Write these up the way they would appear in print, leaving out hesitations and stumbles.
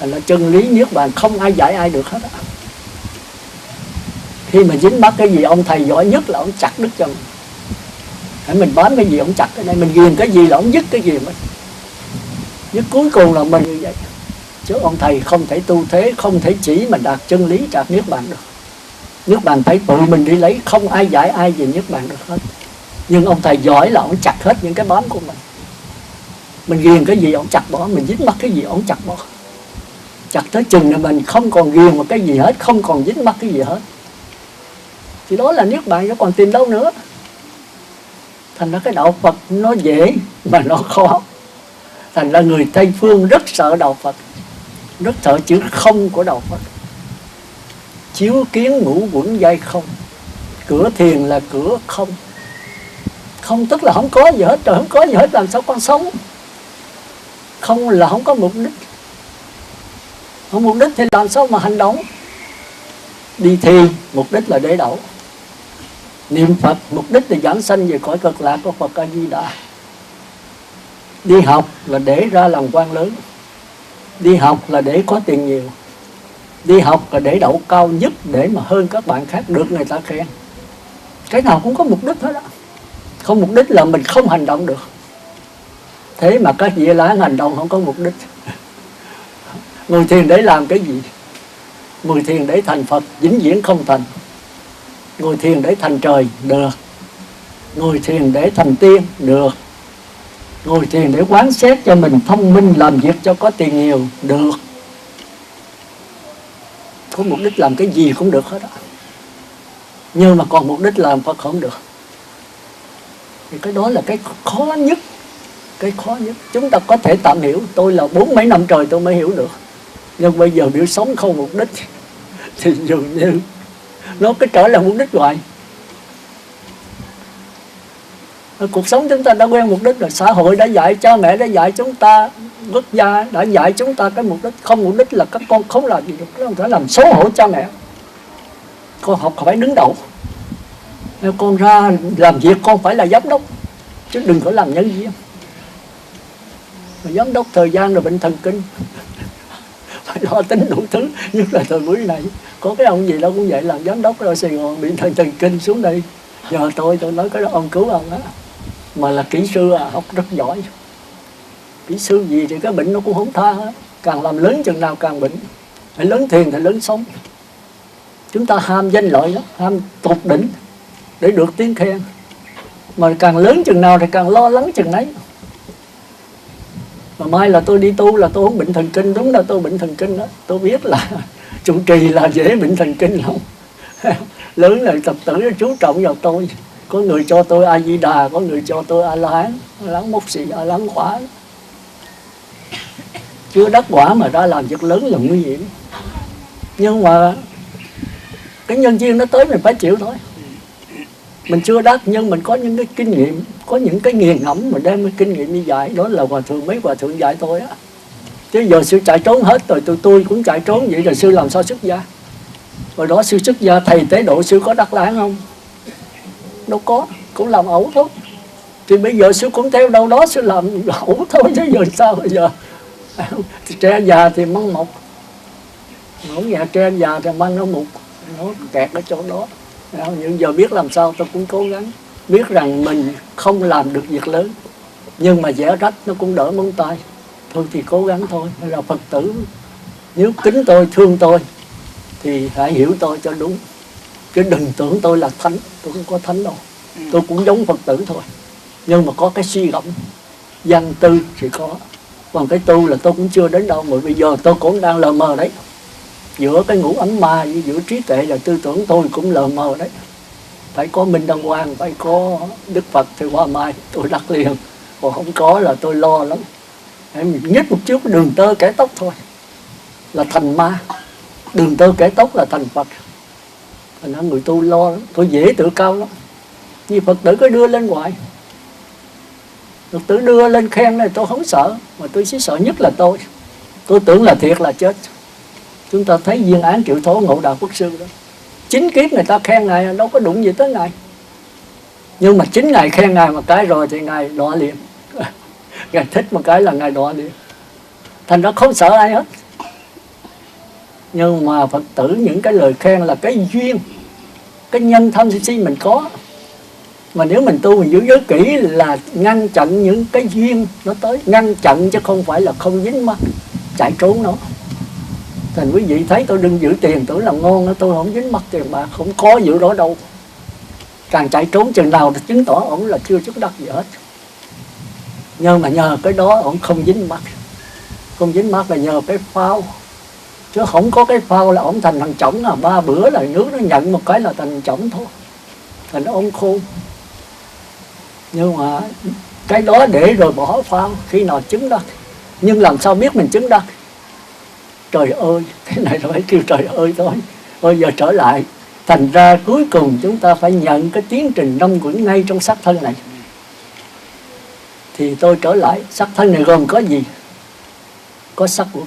Thành là chân lý niết bàn không ai dạy ai được hết á. Khi mà dính mắc cái gì, ông thầy giỏi nhất là ông chặt đứt cho mình. Hãy mình bám cái gì ông chặt cái này, mình ghiền cái gì là ông dứt cái gì mình. Nhưng cuối cùng là mình như vậy. Chứ ông thầy không thể tu thế, không thể chỉ mà đạt chân lý, đạt niết bàn được. Niết bàn phải tự mình đi lấy, không ai dạy ai về niết bàn được hết. Nhưng ông thầy giỏi là ông chặt hết những cái bám của mình. Mình ghiền cái gì ông chặt bỏ, mình dính mắc cái gì ông chặt bỏ. Chặt tới chừng là mình không còn ghiền một cái gì hết, không còn dính mắc cái gì hết. Thì đó là niết bàn, chứ còn tìm đâu nữa. Thành ra cái đạo Phật nó dễ mà nó khó. Thành ra người Tây Phương rất sợ đạo Phật, rất sợ chữ không của đạo Phật. Chiếu kiến ngũ quẩn giai không. Cửa thiền là cửa không. Không tức là không có gì hết. Rồi không có gì hết làm sao con sống. Không là không có mục đích. Không mục đích thì làm sao mà hành động. Đi thi mục đích là để đậu. Niệm Phật mục đích là giảng sanh về cõi cực lạc của Phật A Di Đà. Đi học là để ra làm quan lớn. Đi học là để có tiền nhiều. Đi học là để đậu cao nhất, để mà hơn các bạn khác, được người ta khen. Cái nào cũng có mục đích hết á. Không mục đích là mình không hành động được. Thế mà các vị lá hành động không có mục đích. Ngồi thiền để làm cái gì? Ngồi thiền để thành Phật, vĩnh viễn không thành. Ngồi thiền để thành trời, được. Ngồi thiền để thành tiên, được. Ngồi thiền để quán xét cho mình thông minh, làm việc cho có tiền nhiều, được. Có mục đích làm cái gì cũng được hết á. Nhưng mà còn mục đích làm Phật không được. Thì cái đó là cái khó nhất. Cái khó nhất. Chúng ta có thể tạm hiểu. Tôi là 40 mấy năm trời tôi mới hiểu được. Nhưng bây giờ biểu sống không mục đích thì dường như nó cứ trở lại mục đích hoài. Cuộc sống chúng ta đã quen mục đích rồi. Xã hội đã dạy, cha mẹ đã dạy chúng ta, quốc gia đã dạy chúng ta cái mục đích. Không mục đích là các con không làm gì được. Các con phải làm xấu hổ cha mẹ. Con học phải đứng đầu. Nếu con ra làm việc con phải là giám đốc, chứ đừng có làm nhân viên. Mà giám đốc thời gian rồi bệnh thần kinh, phải lo tính đủ thứ. Nhất là thời buổi này có cái ông gì đó cũng vậy, làm giám đốc ở Sài Gòn bị thần kinh xuống đây. Giờ tôi nói cái đó ông cứu ông á. Mà là kỹ sư học rất giỏi. Kỹ sư gì thì cái bệnh nó cũng không tha hết. Càng làm lớn chừng nào càng bệnh. Phải lớn thiền thì lớn sống. Chúng ta ham danh lợi lắm, ham tột đỉnh để được tiếng khen. Mà càng lớn chừng nào thì càng lo lắng chừng nấy. Mà mai là tôi đi tu là tôi không bệnh thần kinh. Đúng là tôi bệnh thần kinh đó. Tôi biết là trụ trì là dễ bệnh thần kinh lắm. Lớn là tập tử chú trọng vào tôi. Có người cho tôi A Di Đà, có người cho tôi A La Hán, A La Hán Mốc Xì, A La Hán Quả. Chưa đắc quả mà ra làm việc lớn là nguy hiểm. Nhưng mà cái nhân duyên nó tới mình phải chịu thôi. Mình chưa đắc nhưng mình có những cái kinh nghiệm, có những cái nghiền ngẫm mình đem cái kinh nghiệm đi dạy. Đó là hòa thượng, mấy hòa thượng dạy tôi á. Chứ giờ sư chạy trốn hết rồi, tôi cũng chạy trốn vậy rồi sư làm sao xuất gia? Rồi đó sư xuất gia, thầy tế độ sư có đắc láng không? Đâu có, cũng làm ẩu thôi. Thì bây giờ sư cũng theo đâu đó sư làm ẩu thôi, chứ giờ sao bây giờ? Tre già thì măng mọc, không nghe tre già thì măng nó mục, nó kẹt ở chỗ đó. Nhưng giờ biết làm sao tôi cũng cố gắng. Biết rằng mình không làm được việc lớn, nhưng mà vẽ rách nó cũng đỡ móng tay. Thôi thì cố gắng thôi. Hay là Phật tử nếu kính tôi, thương tôi thì hãy hiểu tôi cho đúng. Chứ đừng tưởng tôi là thánh. Tôi không có thánh đâu. Tôi cũng giống Phật tử thôi. Nhưng mà có cái suy gẫm văn tư thì có. Còn cái tu là tôi cũng chưa đến đâu. Mà bây giờ tôi cũng đang lờ mờ đấy. Giữa cái ngũ ấm ma với giữa trí tuệ và tư tưởng tôi cũng lờ mờ đấy. Phải có Minh Đăng Quang, phải có Đức Phật thì qua mai tôi đắc liền. Còn không có là tôi lo lắm. Em nhích một chút đường tơ kẻ tóc thôi là thành ma. Đường tơ kẻ tóc là thành Phật. Thành ra người tu lo lắm. Tôi dễ tự cao lắm. Vì Phật tử cứ đưa lên hoài. Phật tử đưa lên khen này tôi không sợ. Mà tôi chỉ sợ nhất là tôi. Tôi tưởng là thiệt là chết. Chúng ta thấy Viên Án Triệu Thố Ngộ Đạo Quốc Sư đó. 9 kiếp người ta khen Ngài đâu có đụng gì tới Ngài. Nhưng mà 9 ngày khen Ngài một cái rồi thì Ngài đọa liền. Ngài thích một cái là Ngài đọa liền. Thành ra không sợ ai hết. Nhưng mà Phật tử những cái lời khen là cái duyên, cái nhân thân sinh mình có. Mà nếu mình tu mình giữ giới kỹ là ngăn chặn những cái duyên nó tới, ngăn chặn chứ không phải là không dính mắc chạy trốn nó. Thành quý vị thấy tôi đừng giữ tiền tưởng làm ngon đó, tôi không dính mắc tiền bạc, không có giữ đó đâu. Càng chạy trốn chừng nào thì chứng tỏ ổng là chưa chứng đắc gì hết. Nhưng mà nhờ cái đó ổng không dính mắc. Không dính mắc là nhờ cái phao, chứ không có cái phao là ổng thành thằng chổng à. 3 bữa là nước nó nhận một cái là thành chổng thôi, thành ổng khôn. Nhưng mà cái đó để rồi bỏ phao khi nào chứng đắc. Nhưng làm sao biết mình chứng đắc? Trời ơi, cái này là phải kêu trời ơi thôi. Bây giờ trở lại, thành ra cuối cùng chúng ta phải nhận cái tiến trình năm quẩn ngay trong xác thân này. Thì tôi trở lại, xác thân này gồm có gì? Có sắc quẩn,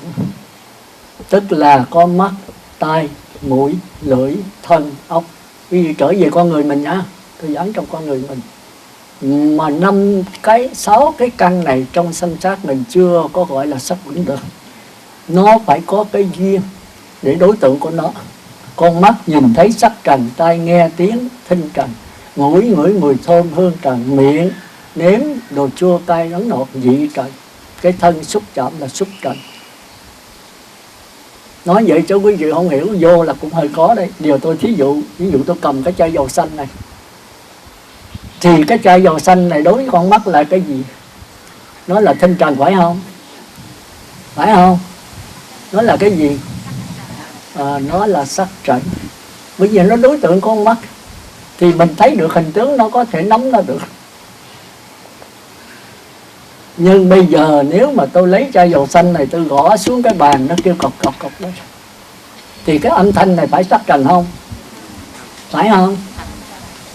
tức là có mắt, tai, mũi, lưỡi, thân, ốc. Ví dụ trở về con người mình nhá, tôi giảng trong con người mình. Mà 6 cái căn này trong sanh sát mình chưa có gọi là sắc quẩn được. Nó phải có cái duyên để đối tượng của nó. Con mắt nhìn thấy sắc trần, tai nghe tiếng thinh trần, mũi ngửi mùi thơm hương trần, miệng nếm đồ chua cay đắng ngọt vị trần, cái thân xúc chạm là xúc trần. Nói vậy cho quý vị không hiểu vô là cũng hơi khó đây. Điều tôi thí dụ, ví dụ tôi cầm cái chai dầu xanh này, thì cái chai dầu xanh này đối với con mắt là cái gì? Nó là thinh trần phải không? Phải không? Nó là cái gì? Nó là sắc trần. Bởi vì nó đối tượng con mắt thì mình thấy được hình tướng, nó có thể nắm nó được. Nhưng bây giờ nếu mà tôi lấy chai dầu xanh này tôi gõ xuống cái bàn, nó kêu cọc cọc cọc đó, thì cái âm thanh này phải sắc trần không? Phải không?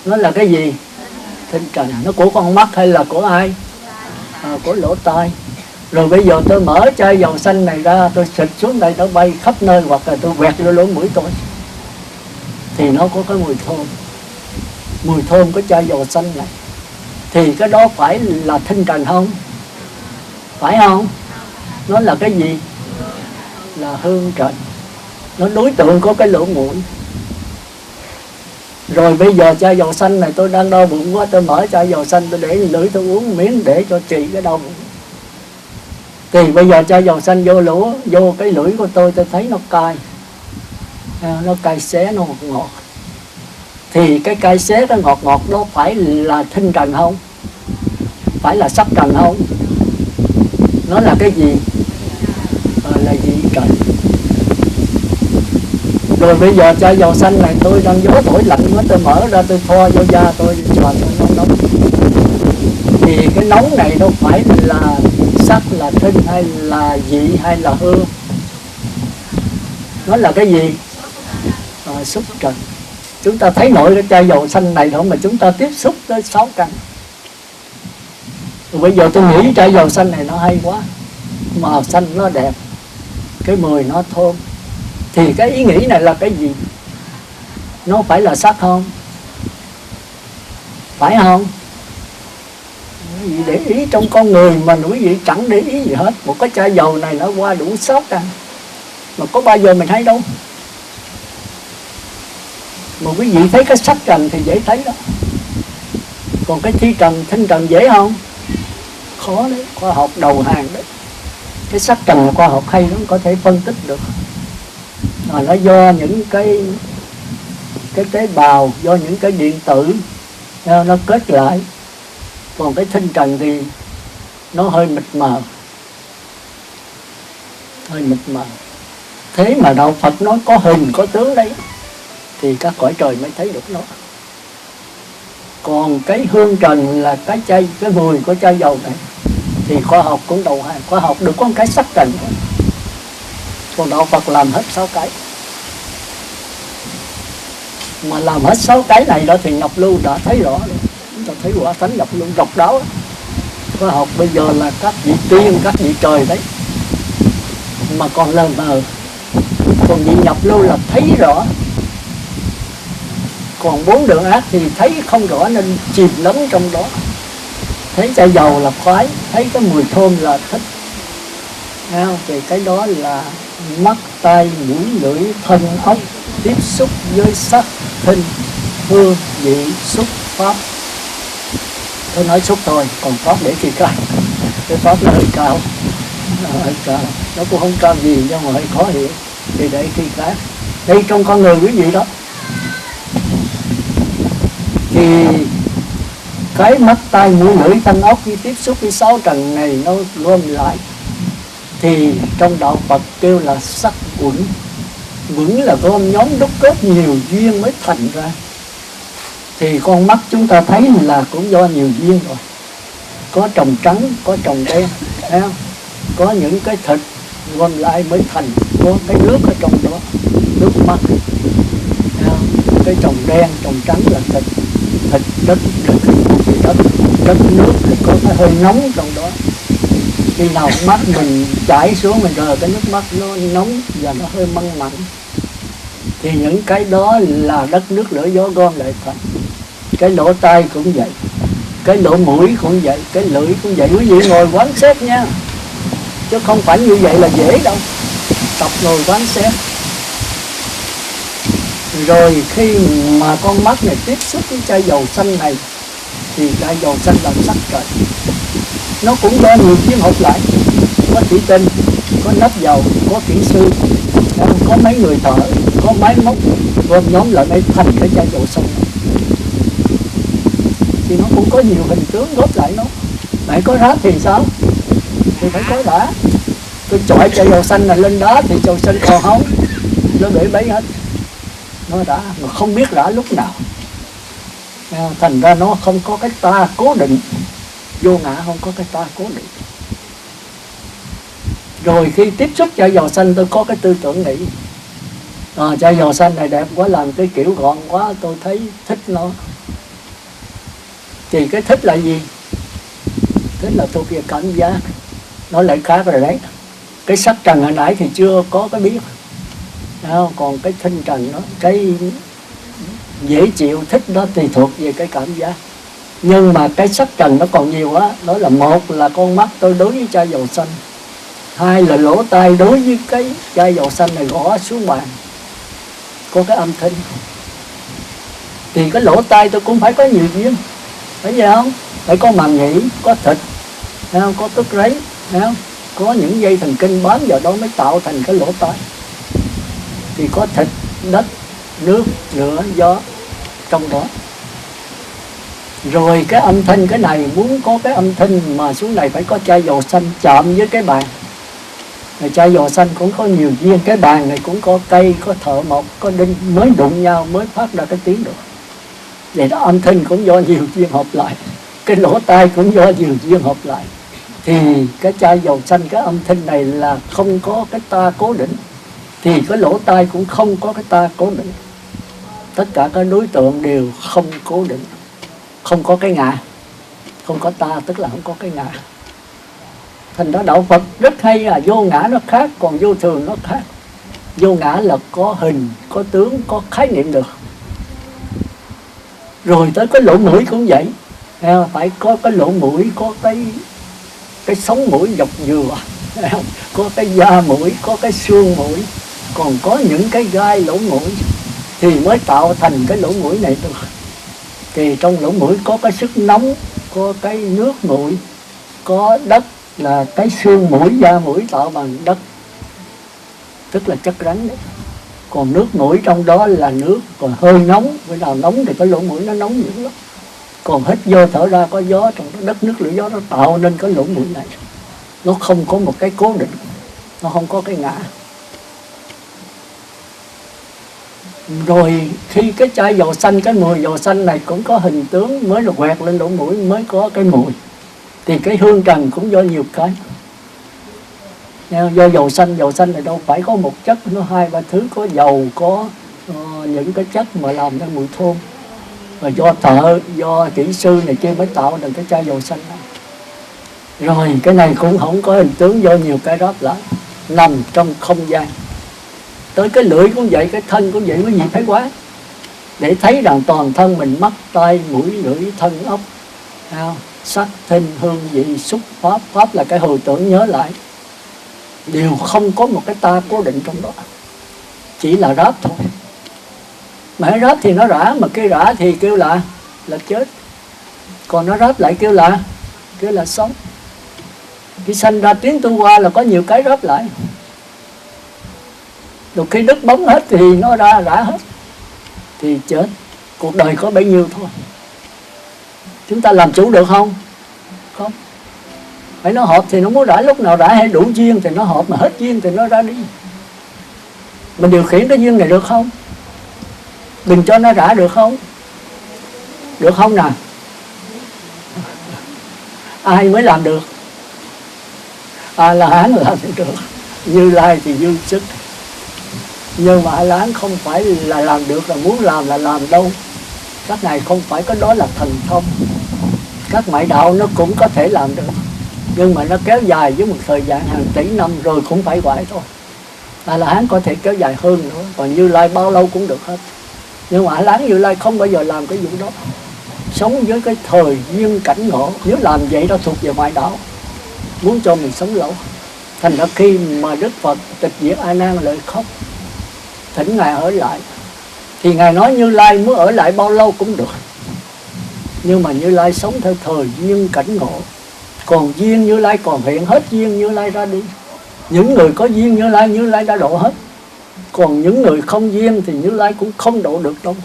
Nó là cái gì? Thinh trần. Nó của con mắt hay là của ai? Của lỗ tai. Rồi bây giờ tôi mở chai dầu xanh này ra, tôi xịt xuống đây, nó bay khắp nơi, hoặc là tôi quẹt vô lỗ mũi tôi, thì nó có cái mùi thơm. Mùi thơm của chai dầu xanh này, thì cái đó phải là thinh trần không? Phải không? Nó là cái gì? Là hương trần. Nó đối tượng có cái lỗ mũi. Rồi bây giờ chai dầu xanh này tôi đang đau bụng quá, tôi mở chai dầu xanh, tôi để lưỡi tôi uống miếng để cho trị cái đau bụng. Thì bây giờ chai dầu xanh vô cái lưỡi của tôi thấy nó cay. Nó cay xé, nó ngọt ngọt. Thì cái cay xé, cái ngọt ngọt đó phải là thinh trần không? Phải là sắc trần không? Nó là cái gì? Là vị trần. Rồi bây giờ chai dầu xanh này tôi đang gió thổi lạnh quá, tôi mở ra tôi thoa vô da tôi cho nó nóng. Thì cái nóng này đâu phải là sắc, là thinh, hay là vị, hay là hương. Nó là cái gì? Xúc trần. Chúng ta thấy nội cái chai dầu xanh này thôi mà chúng ta tiếp xúc tới 6 căn. Rồi bây giờ tôi nghĩ chai dầu xanh này nó hay quá, màu xanh nó đẹp, cái mùi nó thơm. Thì cái ý nghĩ này là cái gì? Nó phải là sắc không? Phải không? Quý vị để ý trong con người mà quý vị chẳng để ý gì hết. Một cái chai dầu này nó qua đủ 6 căn, mà có bao giờ mình thấy đâu. Mà quý vị thấy cái sắc trần thì dễ thấy đó. Còn cái thi trần, thinh trần dễ không? Khó đấy, khoa học đầu hàng đấy. Cái sắc trần là khoa học hay lắm, có thể phân tích được. Mà nó do những cái tế bào, do những cái điện tử nó kết lại. Còn cái thinh trần thì nó hơi mịt mờ. Hơi mịt mờ. Thế mà đạo Phật nói có hình, có tướng đấy, thì các cõi trời mới thấy được nó. Còn cái hương trần là cái mùi của chai dầu này, thì khoa học cũng đầu hàng. Khoa học được có một cái sắc trần thôi. Còn đạo Phật làm hết 6 cái. Mà làm hết 6 cái này đó thì Ngọc Lưu đã thấy rõ rồi. Chúng ta thấy quả thánh Ngọc Lưu độc đáo. Khoa học bây giờ là các vị tiên, các vị trời đấy, mà còn lờ mờ. Còn vị Ngọc Lưu là thấy rõ. Còn 4 đường ác thì thấy không rõ nên chìm đắm trong đó. Thấy chai dầu là khoái, thấy cái mùi thơm là thích. Thì cái đó là mắt, tai, mũi, lưỡi, thân, ốc tiếp xúc với sắc, thinh, hương, vị, xúc, pháp. Tôi nói xúc thôi, còn pháp để khi cao. Cái pháp nó hơi cao, nó cũng không cao gì nhưng mà hơi khó hiểu, thì để khi khác. Đây trong con người quý vị đó, thì cái mắt, tai, mũi, lưỡi, thân, ốc khi tiếp xúc với sáu trần này nó gom lại, thì trong đạo Phật kêu là sắc uẩn. Uẩn là gom nhóm đúc kết nhiều duyên mới thành ra. Thì con mắt chúng ta thấy là cũng do nhiều duyên rồi, có trồng trắng, có trồng đen, thấy không? Có những cái thịt gom lại mới thành, có cái nước ở trong đó, nước mắt, thấy không? Cái trồng đen, trồng trắng là thịt, thịt đất, đất nước thì có cái hơi nóng trong đó. Khi nào mắt mình chảy xuống, mình rờ cái nước mắt nó nóng và nó hơi măng mặn, thì những cái đó là đất nước lửa gió gom lại thành. Cái lỗ tai cũng vậy, cái lỗ mũi cũng vậy, cái lưỡi cũng vậy. Quý vị ngồi quán xét nha, chứ không phải như vậy là dễ đâu. Tập ngồi quán xét. Rồi khi mà con mắt này tiếp xúc với chai dầu xanh này, thì chai dầu xanh là sắc trời. Nó cũng do nhiều duyên hợp lại, có thủy tinh, có nắp dầu, có kỹ sư, có mấy người thợ, có máy móc gom nhóm lại mới thành cái chai dầu xanh này. Thì nó cũng có nhiều hình tướng góp lại nó. Phải có đá thì sao? Thì phải có đá. Tôi chọi chai dầu xanh này lên đá thì dầu xanh còn không, nó bể bấy hết. Nó đã mà không biết đã lúc nào. Thành ra nó không có cái ta cố định, vô ngã không có cái ta cố định. Rồi khi tiếp xúc chai dầu xanh, tôi có cái tư tưởng nghĩ chai dầu xanh này đẹp quá, làm cái kiểu gọn quá, tôi thấy thích nó. Thì cái thích là gì? Thích là tôi kia cảm giác. Nó lại khác rồi đấy. Cái sắc trần hồi nãy thì chưa có cái biết. Còn cái thinh trần đó, cái dễ chịu thích đó thì thuộc về cái cảm giác. Nhưng mà cái sắc trần nó còn nhiều quá. Đó là một là con mắt tôi đối với chai dầu xanh, hai là lỗ tai đối với cái chai dầu xanh này gõ xuống bàn có cái âm thanh. Thì cái lỗ tai tôi cũng phải có nhiều duyên, phải vậy không? Phải có màng nhĩ, có thịt, không? Có tức ráy, không? Có những dây thần kinh bám vào đó mới tạo thành cái lỗ tai. Thì có thịt, đất, nước, lửa, gió trong đó. Rồi cái âm thanh, cái này muốn có cái âm thanh mà xuống này phải có chai dầu xanh chạm với cái bàn. Rồi chai dầu xanh cũng có nhiều duyên, cái bàn này cũng có cây, có thợ mộc, có đinh, mới đụng nhau mới phát ra cái tiếng được. Vậy đó, âm thanh cũng do nhiều duyên hợp lại, cái lỗ tai cũng do nhiều duyên hợp lại. Thì cái chai dầu xanh, cái âm thanh này là không có cái ta cố định, thì cái lỗ tai cũng không có cái ta cố định. Tất cả các đối tượng đều không cố định, không có cái ngã, không có ta, tức là không có cái ngã. Thành ra đạo Phật rất hay là vô ngã nó khác, còn vô thường nó khác. Vô ngã là có hình, có tướng, có khái niệm được. Rồi tới cái lỗ mũi cũng vậy, phải có cái lỗ mũi, có cái sống mũi dọc dừa, có cái da mũi, có cái xương mũi, còn có những cái gai lỗ mũi thì mới tạo thành cái lỗ mũi này được. Thì trong lỗ mũi có cái sức nóng, có cái nước mũi, có đất là cái xương mũi, da mũi tạo bằng đất, tức là chất rắn đấy. Còn nước mũi trong đó là nước, còn hơi nóng, bữa nào nóng thì cái lỗ mũi nó nóng dữ lắm. Còn hít vô thở ra có gió trong đó, đất nước lửa gió nó tạo nên cái lỗ mũi này. Nó không có một cái cố định, nó không có cái ngã. Rồi khi cái chai dầu xanh, cái mùi dầu xanh này cũng có hình tướng, mới được quẹt lên lỗ mũi mới có cái mùi. Thì cái hương trần cũng do nhiều cái. Do dầu xanh này đâu phải có một chất, nó hai ba thứ, có dầu, có những cái chất mà làm ra mùi thơm. Và do thợ, do kỹ sư này kia mới tạo được cái chai dầu xanh này. Rồi cái này cũng không có hình tướng, do nhiều cái đáp lại, nằm trong không gian. Tới cái lưỡi cũng vậy, cái thân cũng vậy, quý vị thấy quá. Để thấy rằng toàn thân mình mắt, tai, mũi, lưỡi, thân, ốc, sắc, thinh, hương, vị, xúc, pháp. Pháp là cái hồi tưởng nhớ lại. đều không có một cái ta cố định trong đó, chỉ là ráp thôi. Mà hãy ráp thì nó rã, mà cái rã thì kêu là chết, còn nó ráp lại kêu là sống. Khi sanh ra tiến tu qua là có nhiều cái ráp lại, rồi khi đứt bóng hết thì nó ra rã hết thì chết. Cuộc đời có bấy nhiêu thôi. Chúng ta làm chủ được không? Không. Phải nó hợp thì nó muốn rã lúc nào rã, hay đủ duyên thì nó hợp, mà hết duyên thì nó ra đi. Mình điều khiển cái duyên này được không? Đừng cho nó rã, được không? Được không nào? Ai mới làm được? A-la-hán làm được, Như Lai thì dư sức. Nhưng mà A-la-hán không phải là làm được, là muốn làm là làm đâu. Các ngài không phải có đó là thần thông. Các ngoại đạo nó cũng có thể làm được, nhưng mà nó kéo dài với một thời gian hàng tỷ năm rồi cũng phải hoại thôi. A-la-hán có thể kéo dài hơn nữa, còn Như Lai bao lâu cũng được hết. Nhưng mà A-la-hán Như Lai không bao giờ làm cái vụ đó. Sống với cái thời duyên cảnh ngộ. Nếu làm vậy đó thuộc về ngoại đạo, muốn cho mình sống lâu. Thành ra khi mà Đức Phật tịch diệt A Nan lại khóc, thỉnh ngài ở lại, thì ngài nói Như Lai muốn ở lại bao lâu cũng được, nhưng mà Như Lai sống theo thời duyên cảnh ngộ. Còn duyên Như Lai còn hiện, hết duyên Như Lai ra đi. Những người có duyên Như Lai đã độ hết. Còn những người không duyên thì Như Lai cũng không độ được đâu.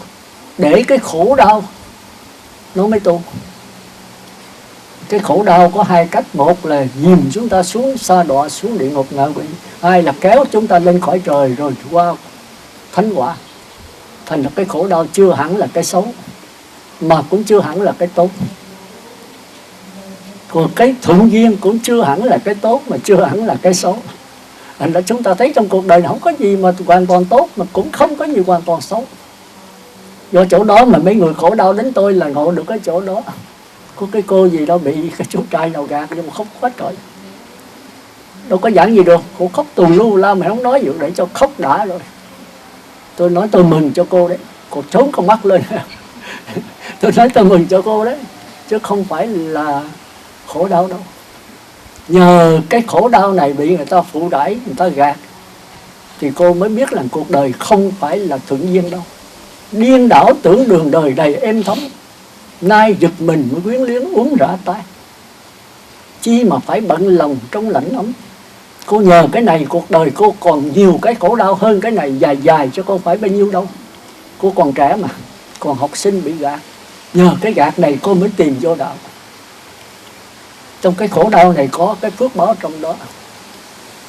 Để cái khổ đau nó mới tu. Cái khổ đau có hai cách. Một là dìm chúng ta xuống sa đọa, xuống địa ngục ngạ quỷ. Hai là kéo chúng ta lên khỏi trời rồi qua thánh quả. Thành ra cái khổ đau chưa hẳn là cái xấu, mà cũng chưa hẳn là cái tốt. Còn cái thuận duyên cũng chưa hẳn là cái tốt, mà chưa hẳn là cái xấu. Thành ra chúng ta thấy trong cuộc đời này không có gì mà hoàn toàn tốt, mà cũng không có gì hoàn toàn xấu. Do chỗ đó mà mấy người khổ đau đến tôi là ngộ được cái chỗ đó. Có cái cô gì đó bị cái chú trai nào gạt, nhưng mà khóc quá trời. Đâu có giảng gì được, cô khóc tù lu la, mày không nói gì để cho khóc đã rồi. Tôi nói tôi mừng cho cô đấy, cô trốn con mắt lên. Tôi nói tôi mừng cho cô đấy, chứ không phải là khổ đau đâu. Nhờ cái khổ đau này bị người ta phụ đãi, người ta gạt, thì cô mới biết là cuộc đời không phải là thuận duyên đâu. Điên đảo tưởng đường đời đầy êm thấm, nay giật mình mới quyến luyến uống rã tay. Chi mà phải bận lòng trong lạnh ấm. Cô nhờ cái này cuộc đời cô còn nhiều cái khổ đau hơn cái này dài dài, chứ không phải bao nhiêu đâu. Cô còn trẻ mà, còn học sinh bị gạt. Nhờ cái gạt này cô mới tìm vô đạo. Trong cái khổ đau này có cái phước báo trong đó.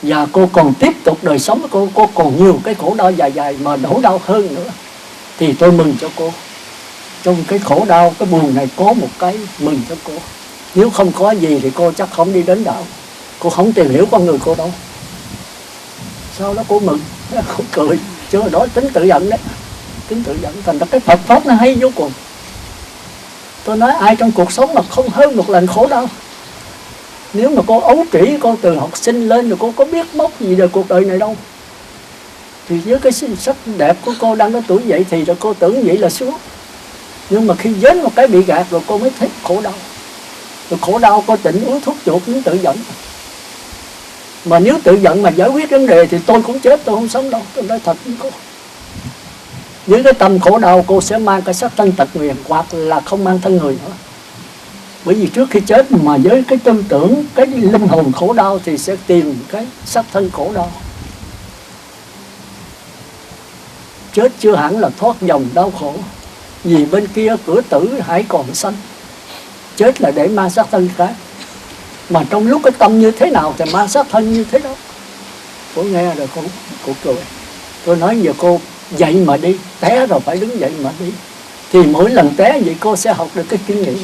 Và cô còn tiếp tục đời sống của cô còn nhiều cái khổ đau dài dài mà đổ đau hơn nữa. Thì tôi mừng cho cô. Trong cái khổ đau, cái buồn này có một cái mừng cho cô. Nếu không có gì thì cô chắc không đi đến đạo. Cô không tìm hiểu con người cô đâu. Sau đó cô mừng, cô cười. Chứ đó tính tự giận đấy. Tính tự giận. Thành ra cái Phật Pháp nó hay vô cùng. Tôi nói ai trong cuộc sống mà không hơn một lần khổ đau. Nếu mà cô ấu trĩ, cô từ học sinh lên rồi cô có biết mốc gì về cuộc đời này đâu. Thì với cái sắc đẹp của cô đang có tuổi dậy thì rồi cô tưởng vậy là sướng. Nhưng mà khi đến một cái bị gạt rồi cô mới thấy khổ đau. Rồi khổ đau cô tỉnh uống thuốc chuột cũng tự giận. Mà nếu tự giận mà giải quyết vấn đề thì tôi cũng chết, tôi không sống đâu. Tôi nói thật với cô. Với cái tâm khổ đau cô sẽ mang cái sắc thân tật nguyền, hoặc là không mang thân người nữa. Bởi vì trước khi chết mà với cái tư tưởng, cái linh hồn khổ đau thì sẽ tìm cái sắc thân khổ đau. Chết chưa hẳn là thoát dòng đau khổ. Vì bên kia cửa tử hãy còn sanh. Chết là để mang sắc thân khác. Mà trong lúc cái tâm như thế nào thì mang sắc thân như thế đó. Cô nghe rồi cô cười. Tôi nói giờ cô dậy mà đi, té rồi phải đứng dậy mà đi. Thì mỗi lần té vậy cô sẽ học được cái kinh nghiệm.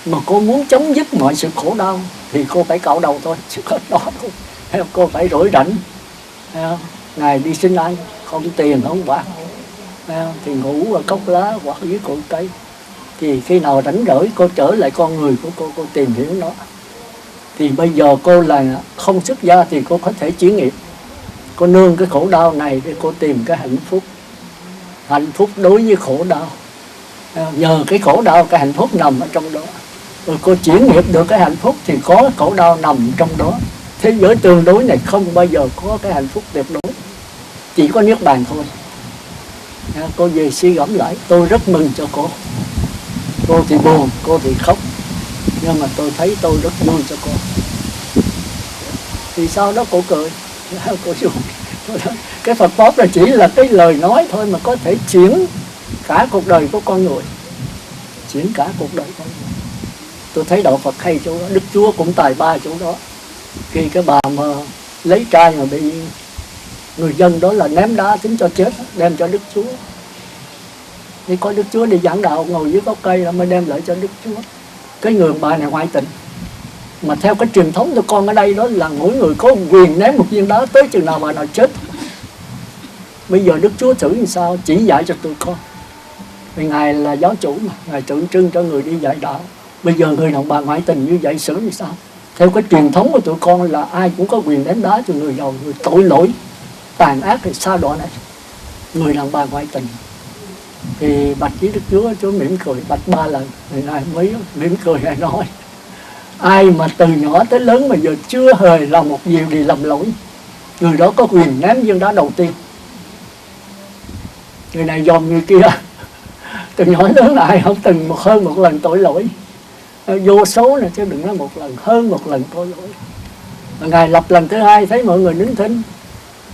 Mà cô muốn chấm dứt mọi sự khổ đau thì cô phải cạo đầu thôi, chứ hết đó thôi. Cô phải rỗi rảnh. Ngày đi xin ăn, không tiền không bạc, thì ngủ ở cốc lá hoặc dưới cội cây. Thì khi nào rảnh rỗi cô trở lại con người của cô tìm hiểu nó. Thì bây giờ cô là không xuất gia thì cô có thể chuyển nghiệp. Cô nương cái khổ đau này để cô tìm cái hạnh phúc. Hạnh phúc đối với khổ đau. Nhờ cái khổ đau cái hạnh phúc nằm ở trong đó. Rồi cô chuyển nghiệp được cái hạnh phúc thì có khổ đau nằm trong đó. Thế giới tương đối này không bao giờ có cái hạnh phúc tuyệt đối, chỉ có niết bàn thôi. Cô về suy gẫm lại, tôi rất mừng cho cô. Cô thì buồn, cô thì khóc, nhưng mà tôi thấy tôi rất vui cho cô. Thì sau đó cô cười, cô vui. Cái Phật Pháp là chỉ là cái lời nói thôi mà có thể chuyển cả cuộc đời của con người, chuyển cả cuộc đời con người. Tôi thấy đạo Phật hay chỗ đó, Đức Chúa cũng tài ba chỗ đó. Khi cái bà mà lấy trai mà bị người dân đó là ném đá tính cho chết, đem cho Đức Chúa. Thì có Đức Chúa đi giảng đạo, ngồi dưới gốc cây là mới đem lại cho Đức Chúa. Cái người bà này ngoại tình, mà theo cái truyền thống của con ở đây đó là mỗi người có quyền ném một viên đá tới chừng nào bà nào chết. Bây giờ Đức Chúa thử như sao, chỉ dạy cho tụi con. Vì Ngài là giáo chủ mà, Ngài tượng trưng cho người đi dạy đạo. Bây giờ người đàn bà ngoại tình như vậy xử như sao? Theo cái truyền thống của tụi con là ai cũng có quyền ném đá cho người giàu, người tội lỗi, tàn ác thì xa đọa này. Người đàn bà ngoại tình thì bạch với Đức Chúa, Chúa mỉm cười bạch 3 lần. Người này mới mỉm cười Ngài nói: ai mà từ nhỏ tới lớn mà giờ chưa hề làm một điều gì lầm lỗi, người đó có quyền ném viên đá đầu tiên. Người này dòm người kia, từ nhỏ lớn là ai không từng hơn một lần tội lỗi, vô số này chứ đừng nói một lần, hơn một lần tội lỗi. Và Ngài lập lần thứ hai thấy mọi người nín thinh,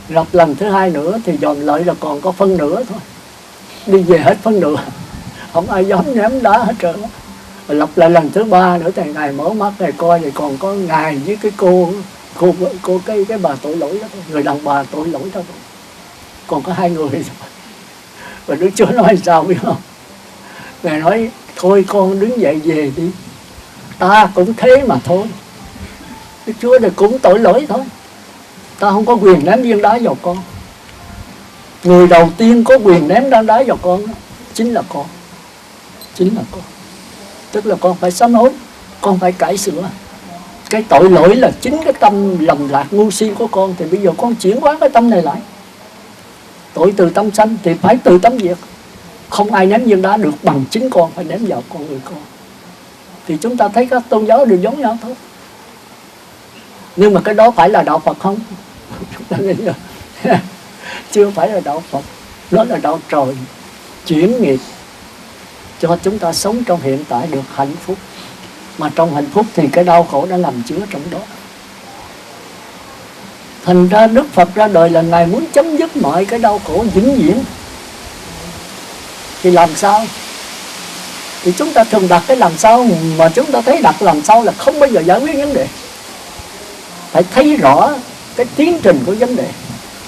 lập lần thứ hai nữa thì dòm lợi là còn có phân nửa thôi, đi về hết phân nửa, không ai dám ném đá hết trơn. Và lập lại lần thứ ba nữa thì Ngài mở mắt Ngài coi thì còn có Ngài với cái cô cái bà tội lỗi đó thôi, người đàn bà tội lỗi đó thôi, còn có 2 người thôi. Và Đức Chúa nói sao biết không? Ngài nói: thôi con đứng dậy về đi, ta cũng thế mà thôi. Đức Chúa thì cũng tội lỗi thôi, ta không có quyền ném viên đá vào con. Người đầu tiên có quyền ném đá vào con chính là con, chính là con. Tức là con phải sám hối, con phải cải sửa. Cái tội lỗi là chính cái tâm lầm lạc ngu si của con, thì bây giờ con chuyển hóa cái tâm này lại. Tội từ tâm sanh thì phải từ tâm diệt. Không ai ném viên đá được bằng chính con phải ném vào con người con. Thì chúng ta thấy các tôn giáo đều giống nhau thôi. Nhưng mà cái đó phải là đạo Phật không? Chúng ta nghĩ rồi. Chưa phải là đạo Phật, đó là đạo trời chuyển nghiệp cho chúng ta sống trong hiện tại được hạnh phúc. Mà trong hạnh phúc thì cái đau khổ đã nằm chứa trong đó. Thành ra Đức Phật ra đời là Ngài muốn chấm dứt mọi cái đau khổ vĩnh viễn. Thì làm sao? Thì chúng ta thường đặt cái làm sao, mà chúng ta thấy đặt làm sao là không bao giờ giải quyết vấn đề. Phải thấy rõ cái tiến trình của vấn đề,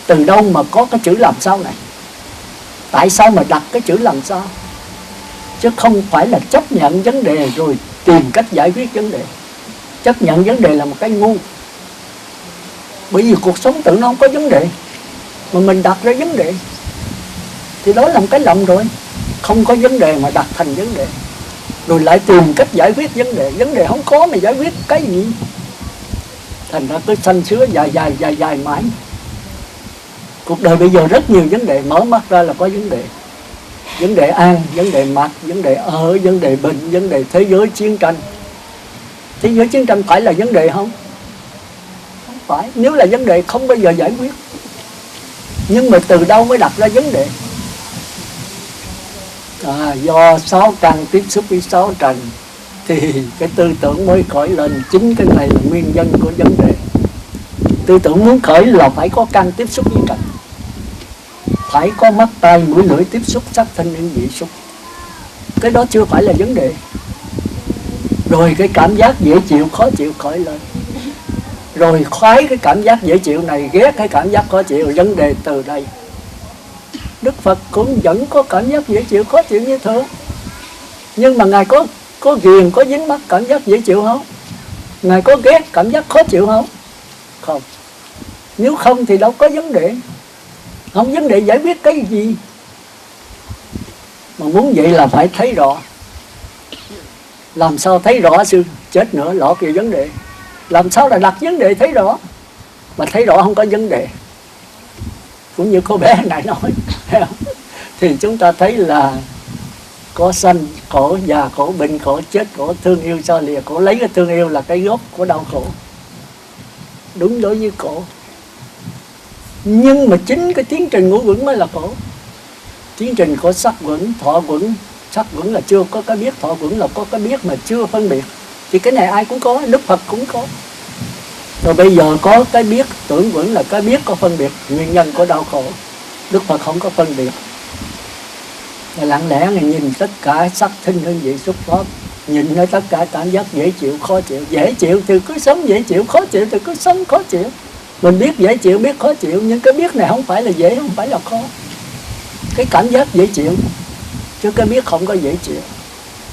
từ đâu mà có cái chữ làm sao này, tại sao mà đặt cái chữ làm sao, chứ không phải là chấp nhận vấn đề rồi tìm cách giải quyết vấn đề. Chấp nhận vấn đề là một cái ngu, bởi vì cuộc sống tự nó không có vấn đề, mà mình đặt ra vấn đề thì đó là một cái lầm rồi. Không có vấn đề mà đặt thành vấn đề, rồi lại tìm cách giải quyết vấn đề. Vấn đề không có mà giải quyết cái gì? Thành ra cứ sanh sứa dài mãi. Cuộc đời bây giờ rất nhiều vấn đề, mở mắt ra là có vấn đề. Vấn đề ăn, vấn đề mặc, vấn đề ở, vấn đề bệnh, vấn đề thế giới chiến tranh. Thế giới chiến tranh phải là vấn đề không? Không phải. Nếu là vấn đề không bao giờ giải quyết. Nhưng mà từ đâu mới đặt ra vấn đề? Do 6 căn tiếp xúc với 6 trần thì cái tư tưởng mới khởi lên. Chính cái này là nguyên nhân của vấn đề. Tư tưởng muốn khởi là phải có căn tiếp xúc với trần, phải có mắt tai mũi lưỡi tiếp xúc sắc thân yên vị xúc. Cái đó chưa phải là vấn đề. Rồi cái cảm giác dễ chịu khó chịu khởi lên, rồi khoái cái cảm giác dễ chịu này, ghét cái cảm giác khó chịu. Vấn đề từ đây. Đức Phật cũng vẫn có cảm giác dễ chịu khó chịu như thường, nhưng mà Ngài có ghiền, có dính mắc cảm giác dễ chịu không? Ngài có ghét cảm giác khó chịu không? Không. Nếu không thì đâu có vấn đề. Không vấn đề giải quyết cái gì. Mà muốn vậy là phải thấy rõ. Làm sao thấy rõ sư? Chết nữa, lọt về vấn đề. Làm sao là đặt vấn đề thấy rõ? Mà thấy rõ không có vấn đề. Cũng như cô bé này nói. Thì chúng ta thấy là có sanh, khổ, già, khổ, bệnh, khổ, chết, khổ, thương yêu, xa lìa. Khổ lấy cái thương yêu là cái gốc của đau khổ. đúng đối với cổ. Nhưng mà chính cái tiến trình ngũ uẩn mới là khổ. Tiến trình của sắc uẩn, thọ uẩn. Sắc uẩn là chưa có cái biết, thọ uẩn là có cái biết mà chưa phân biệt. Thì cái này ai cũng có, Đức Phật cũng có. Rồi bây giờ có cái biết, tưởng uẩn là cái biết có phân biệt nguyên nhân của đau khổ. Đức Phật không có phân biệt. Lặng lẽ này nhìn tất cả sắc thinh hương vị xúc pháp, nhìn ở tất cả cảm giác dễ chịu, khó chịu. Dễ chịu thì cứ sống dễ chịu, khó chịu thì cứ sống khó chịu. Mình biết dễ chịu, biết khó chịu, nhưng cái biết này không phải là dễ, không phải là khó. Cái cảm giác dễ chịu chứ cái biết không có dễ chịu.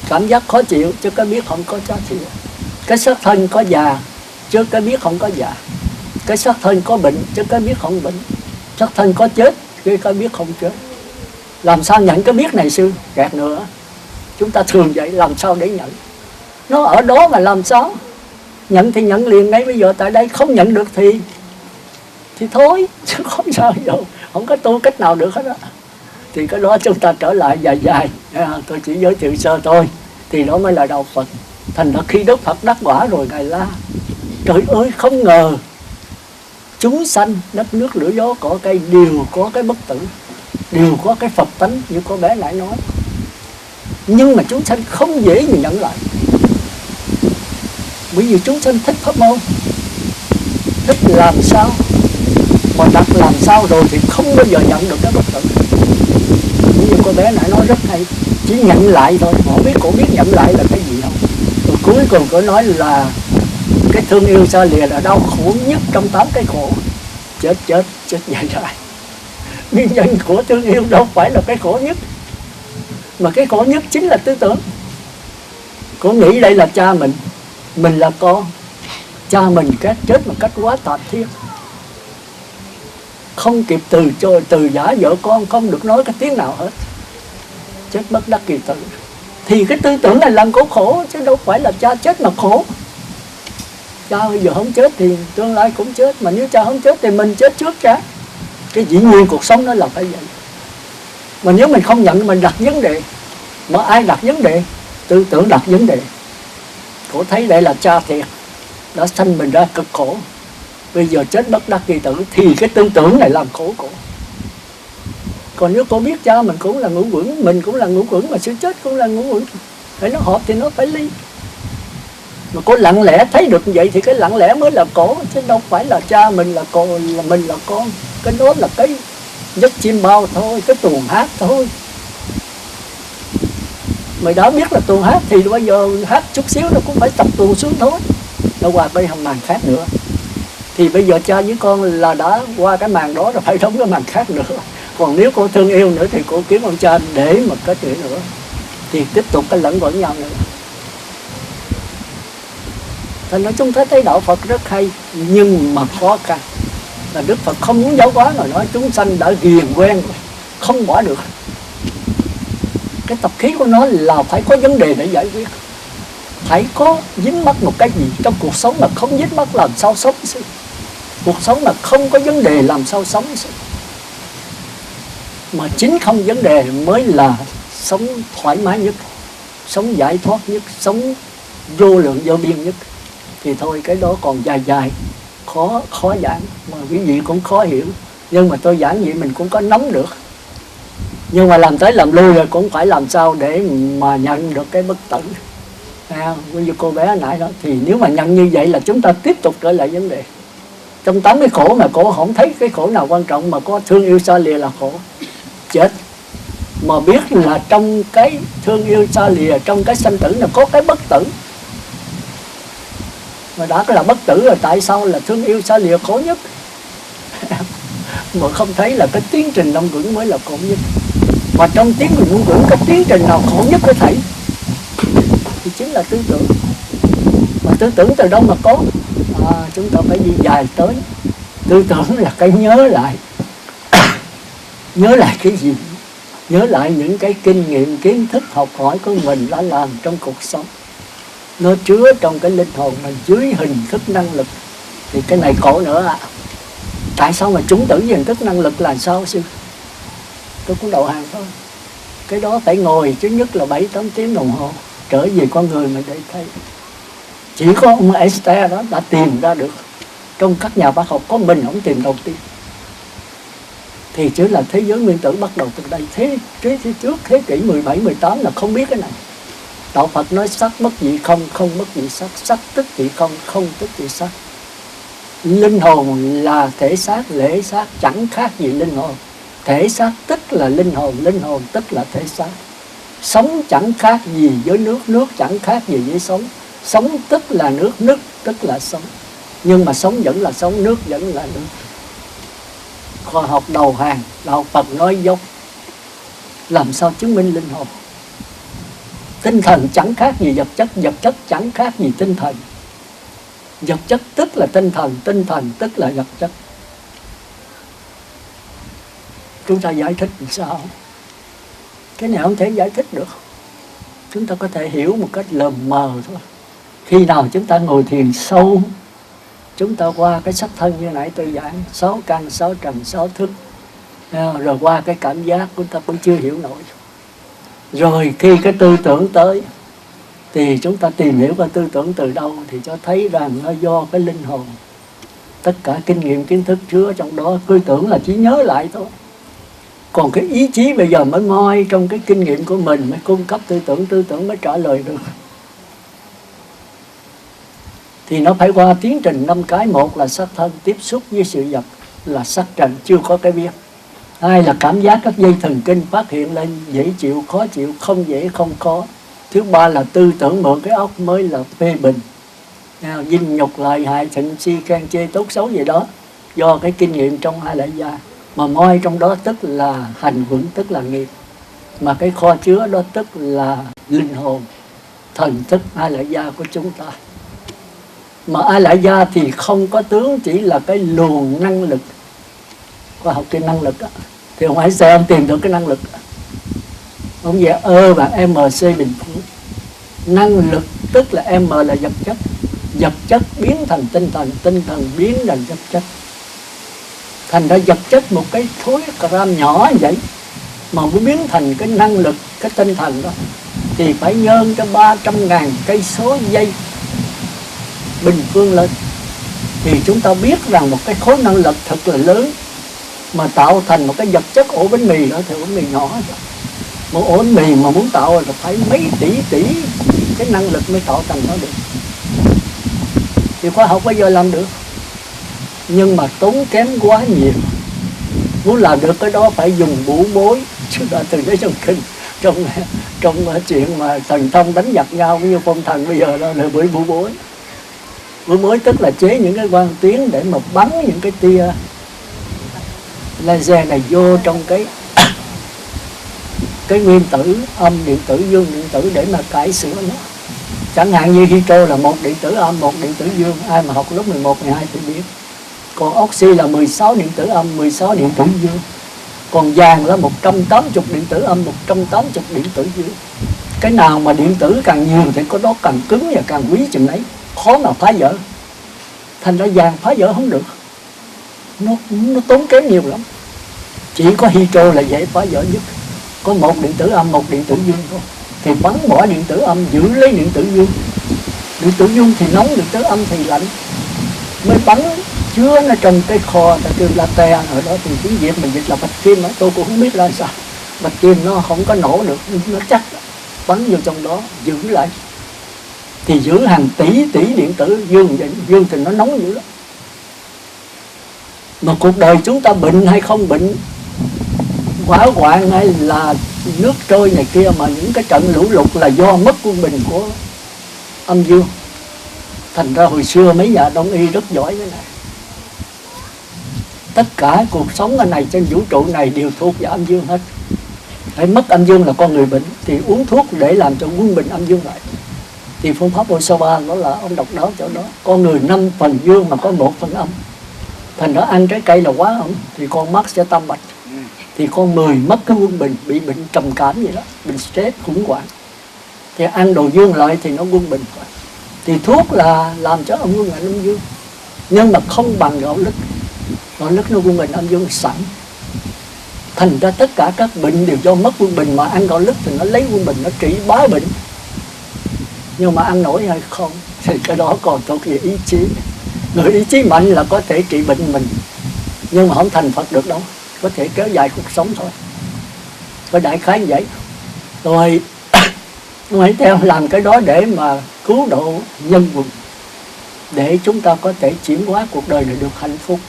Cảm giác khó chịu chứ cái biết không có khó chịu. Cái xác thân có già chứ cái biết không có già. Cái xác thân có bệnh chứ cái biết không bệnh. Xác thân có chết chứ cái biết không chết. Làm sao nhận cái biết này sư? Gạt nữa. Chúng ta thường vậy, làm sao để nhận? Nó ở đó mà làm sao? Nhận thì nhận liền ngay bây giờ tại đây, không nhận được thì thôi, chứ không sao đâu, không có tu cách nào được hết á. Thì cái đó chúng ta trở lại dài, tôi chỉ giới thiệu sơ thôi, thì đó mới là đạo Phật. Thành ra khi Đức Phật đắc quả rồi Ngài la: trời ơi, không ngờ chúng sanh đất nước lửa gió cỏ cây đều có cái bất tử, đều có cái Phật tánh như cô bé lại nói, nhưng mà chúng sanh không dễ gì nhận lại. Bởi vì chúng sanh thích pháp môn, thích làm sao, mà đặt làm sao rồi thì không bao giờ nhận được cái bất tử. Như cô bé nãy nói rất hay, chỉ nhận lại thôi, họ biết cổ biết nhận lại là cái gì không. Rồi cuối cùng cổ nói là cái thương yêu xa lìa là đau khổ nhất trong 8 cái khổ. Chết vậy rồi. Nguyên nhân của thương yêu đâu phải là cái khổ nhất, mà cái khổ nhất chính là tư tưởng. Cổ nghĩ đây là cha mình là con. Cha mình chết một cách quá tàn thiết, không kịp từ giả vợ con, không được nói cái tiếng nào hết, chết bất đắc kỳ tử. Thì cái tư tưởng này làm cổ khổ, chứ đâu phải là cha chết mà khổ. Cha bây giờ không chết thì tương lai cũng chết, mà nếu cha không chết thì mình chết trước cha. Cái dĩ nhiên cuộc sống nó là phải vậy. Mà nếu mình không nhận, mình đặt vấn đề. Mà ai đặt vấn đề? Tư tưởng đặt vấn đề. Cổ thấy đây là cha thiệt, đã sanh mình ra cực khổ, bây giờ chết bất đắc kỳ tử, thì cái tư tưởng này làm khổ cổ. Còn nếu cô biết cha mình cũng là ngũ uẩn, mình cũng là ngũ uẩn, mà sự chết cũng là ngũ uẩn, phải nó hợp thì nó phải ly. Mà cô lặng lẽ thấy được vậy thì cái lặng lẽ mới là khổ, chứ đâu phải là cha mình là con, là mình là con. Cái đó là cái giấc chim bao thôi, cái tuồng hát thôi. Mày đã biết là tuồng hát thì bây giờ hát chút xíu nó cũng phải tập tuồng xuống thôi, nó qua cái màn khác nữa. Thì bây giờ cha với con là đã qua cái màn đó rồi, phải đóng cái màn khác nữa. Còn nếu cô thương yêu nữa thì cô kiếm ông cha để một cái chuyện nữa, thì tiếp tục cái lẫn quẩn nhau nữa. Thành nói chúng ta thấy đạo Phật rất hay, nhưng mà khó khăn là Đức Phật không muốn giáo hóa, rồi nói chúng sanh đã ghiền quen rồi, không bỏ được. Cái tập khí của nó là phải có vấn đề để giải quyết, phải có dính mắc một cái gì trong cuộc sống, mà không dính mắc làm sao sống. Cuộc sống mà không có vấn đề làm sao sống. Mà chính không vấn đề mới là sống thoải mái nhất, sống giải thoát nhất, sống vô lượng vô biên nhất. Thì thôi cái đó còn dài, khó giảng, mà quý vị cũng khó hiểu. Nhưng mà tôi giảng vậy mình cũng có nắm được. Nhưng mà làm tới làm lui rồi cũng phải làm sao để mà nhận được cái bất tử. Như cô bé nãy đó, thì nếu mà nhận như vậy là chúng ta tiếp tục trở lại vấn đề. Trong 8 cái khổ mà cổ không thấy cái khổ nào quan trọng, mà có thương yêu xa lìa là khổ. Chết. Mà biết là trong cái thương yêu xa lìa, trong cái sanh tử là có cái bất tử. Mà đã là bất tử rồi, tại sao là thương yêu xa lìa khổ nhất? Mà không thấy là cái tiến trình long quẩn mới là khổ nhất. Mà trong tiến trình long quẩn, cái tiến trình nào khổ nhất với thầy? Thì chính là tư tưởng. Mà tư tưởng từ đâu mà có? Chúng ta phải đi dài tới. Tư tưởng là cái nhớ lại. Nhớ lại cái gì? Nhớ lại những cái kinh nghiệm, kiến thức, học hỏi của mình đã làm trong cuộc sống. Nó chứa trong cái linh hồn mình dưới hình thức năng lực. Thì cái này khổ nữa ạ. Tại sao mà chúng tử với hình thức năng lực là sao sư? Tôi cũng đầu hàng thôi. Cái đó phải ngồi chứ nhất là 7-8 tiếng đồng hồ trở về con người mình để thấy. Chỉ có ông Einstein đó đã tìm ra được Trong các nhà bác học có mình ông tìm đầu tiên. Thì chứ là thế giới nguyên tử bắt đầu từ đây. Thế trước thế kỷ 17, 18 là không biết cái này. Đạo Phật nói sắc bất dị không, không bất dị sắc, sắc tức dị không, không tức dị sắc. Linh hồn là thể xác, lễ xác chẳng khác gì linh hồn. Thể xác tức là linh hồn tức là thể xác. Sống chẳng khác gì với nước, nước chẳng khác gì với sống. Sống tức là nước, nước tức là sống. Nhưng mà sống vẫn là sống, nước vẫn là nước. Khoa học đầu hàng, đạo Phật nói dốc. Làm sao chứng minh linh hồn? Tinh thần chẳng khác gì vật chất chẳng khác gì tinh thần. Vật chất tức là tinh thần tức là vật chất. Chúng ta giải thích làm sao? Cái này không thể giải thích được. Chúng ta có thể hiểu một cách lờ mờ thôi. Khi nào chúng ta ngồi thiền sâu, chúng ta qua cái sắc thân như nãy tôi giảng, 6 căn, 6 trần, 6 thức, rồi qua cái cảm giác chúng ta cũng chưa hiểu nổi. Rồi khi cái tư tưởng tới thì chúng ta tìm hiểu cái tư tưởng từ đâu, thì cho thấy rằng nó do cái linh hồn. Tất cả kinh nghiệm kiến thức chứa trong đó, tư tưởng là chỉ nhớ lại thôi. Còn cái ý chí bây giờ mới ngoi trong cái kinh nghiệm của mình, mới cung cấp tư tưởng mới trả lời được. Thì nó phải qua tiến trình 5 cái. Một là sắc thân tiếp xúc với sự vật là sắc trần, chưa có cái biết. Hai là cảm giác các dây thần kinh phát hiện lên dễ chịu, khó chịu, không dễ, không khó. Thứ ba là tư tưởng mượn cái óc mới là phê bình. Dinh nhục lợi hại, thịnh si khen chê tốt xấu gì đó, do cái kinh nghiệm trong hai lại gia. Mà moi trong đó tức là hành vững, tức là nghiệp. Mà cái kho chứa đó tức là linh hồn, thần thức hai lại gia của chúng ta. Mà ai lại gia thì không có tướng, chỉ là cái luồng năng lực. Khoa học cái năng lực đó. Thì ông hãy xem ông tìm được cái năng lực đó. Ông về và MC bình phương. Năng lực tức là M là vật chất, vật chất biến thành tinh thần biến thành vật chất. Thành ra vật chất một cái khối gram nhỏ vậy mà muốn biến thành cái năng lực, cái tinh thần đó, thì phải nhân cho 300.000 cây số giây bình phương lên. Thì chúng ta biết rằng một cái khối năng lực thật là lớn mà tạo thành một cái vật chất ổ bánh mì đó, thì ổ bánh mì nhỏ rồi. Một ổ bánh mì mà muốn tạo là phải mấy tỷ cái năng lực mới tạo thành nó được. Thì khoa học bây giờ làm được, nhưng mà tốn kém quá nhiều. Muốn làm được cái đó phải dùng bủa bối. Chúng ta từng thấy trong kinh, trong chuyện mà thần thông đánh giặc nhau như phong thần bây giờ đó là bởi bủa bối. Bủa bối tức là chế những cái quang tuyến để mà bắn những cái tia laser này vô trong cái nguyên tử, âm điện tử, dương điện tử để mà cải sửa nó. Chẳng hạn như hydro là 1 điện tử âm, 1 điện tử dương. Ai mà học lớp 11, 12 thì biết. Còn oxy là 16 điện tử âm, 16 điện tử dương. Còn vàng là 180 điện tử âm, 180 điện tử dương. Cái nào mà điện tử càng nhiều thì có đó càng cứng và càng quý chừng ấy, khó mà phá vỡ. Thành ra vàng phá vỡ không được, nó tốn kém nhiều lắm. Chỉ có hydro là dễ phá vỡ nhất. Có 1 điện tử âm, 1 điện tử dương thôi. Thì bắn bỏ điện tử âm, giữ lấy điện tử dương. Điện tử dương thì nóng, điện tử âm thì lạnh. Mới bắn chứa nó trong cái kho, ta kêu latte ở đó. Thì tiếng Việt mình dịch là bạch kim đó. Tôi cũng không biết là sao. Bạch kim nó không có nổ được, nó chắc. Bắn vô trong đó, giữ lại. Thì giữ hàng tỷ điện tử dương. Dương thì nó nóng dữ lắm. Mà cuộc đời chúng ta bệnh hay không bệnh, hỏa hoạn hay là nước trôi này kia, mà những cái trận lũ lụt là do mất quân bình của âm dương. Thành ra hồi xưa mấy nhà đông y rất giỏi cái này. Tất cả cuộc sống ở này, trên vũ trụ này đều thuộc về âm dương hết. Phải mất âm dương là con người bệnh, thì uống thuốc để làm cho quân bình âm dương lại. Thì phương pháp Osaba đó là ông độc đáo chỗ đó. Con người 5 phần dương mà có 1 phần âm. Thành ra ăn trái cây là quá âm, thì con mắt sẽ tam bạch. Thì con người mất cái quân bình, bị bệnh trầm cảm vậy đó, bệnh stress, khủng hoảng. Thì ăn đồ dương lại thì nó quân bình. Thì thuốc là làm cho âm quân bình âm dương, nhưng mà không bằng gạo lứt. Gạo lứt nó quân bình âm dương sẵn. Thành ra tất cả các bệnh đều do mất quân bình, mà ăn gạo lứt thì nó lấy quân bình, nó trị bá bệnh. Nhưng mà ăn nổi hay không thì cái đó còn thuộc về ý chí. Người ý chí mạnh là có thể trị bệnh mình, nhưng mà không thành Phật được đâu. Có thể kéo dài cuộc sống thôi. Có đại khái như vậy. Rồi hãy theo làm cái đó để mà cứu độ nhân quần, để chúng ta có thể chuyển hóa cuộc đời này được hạnh phúc.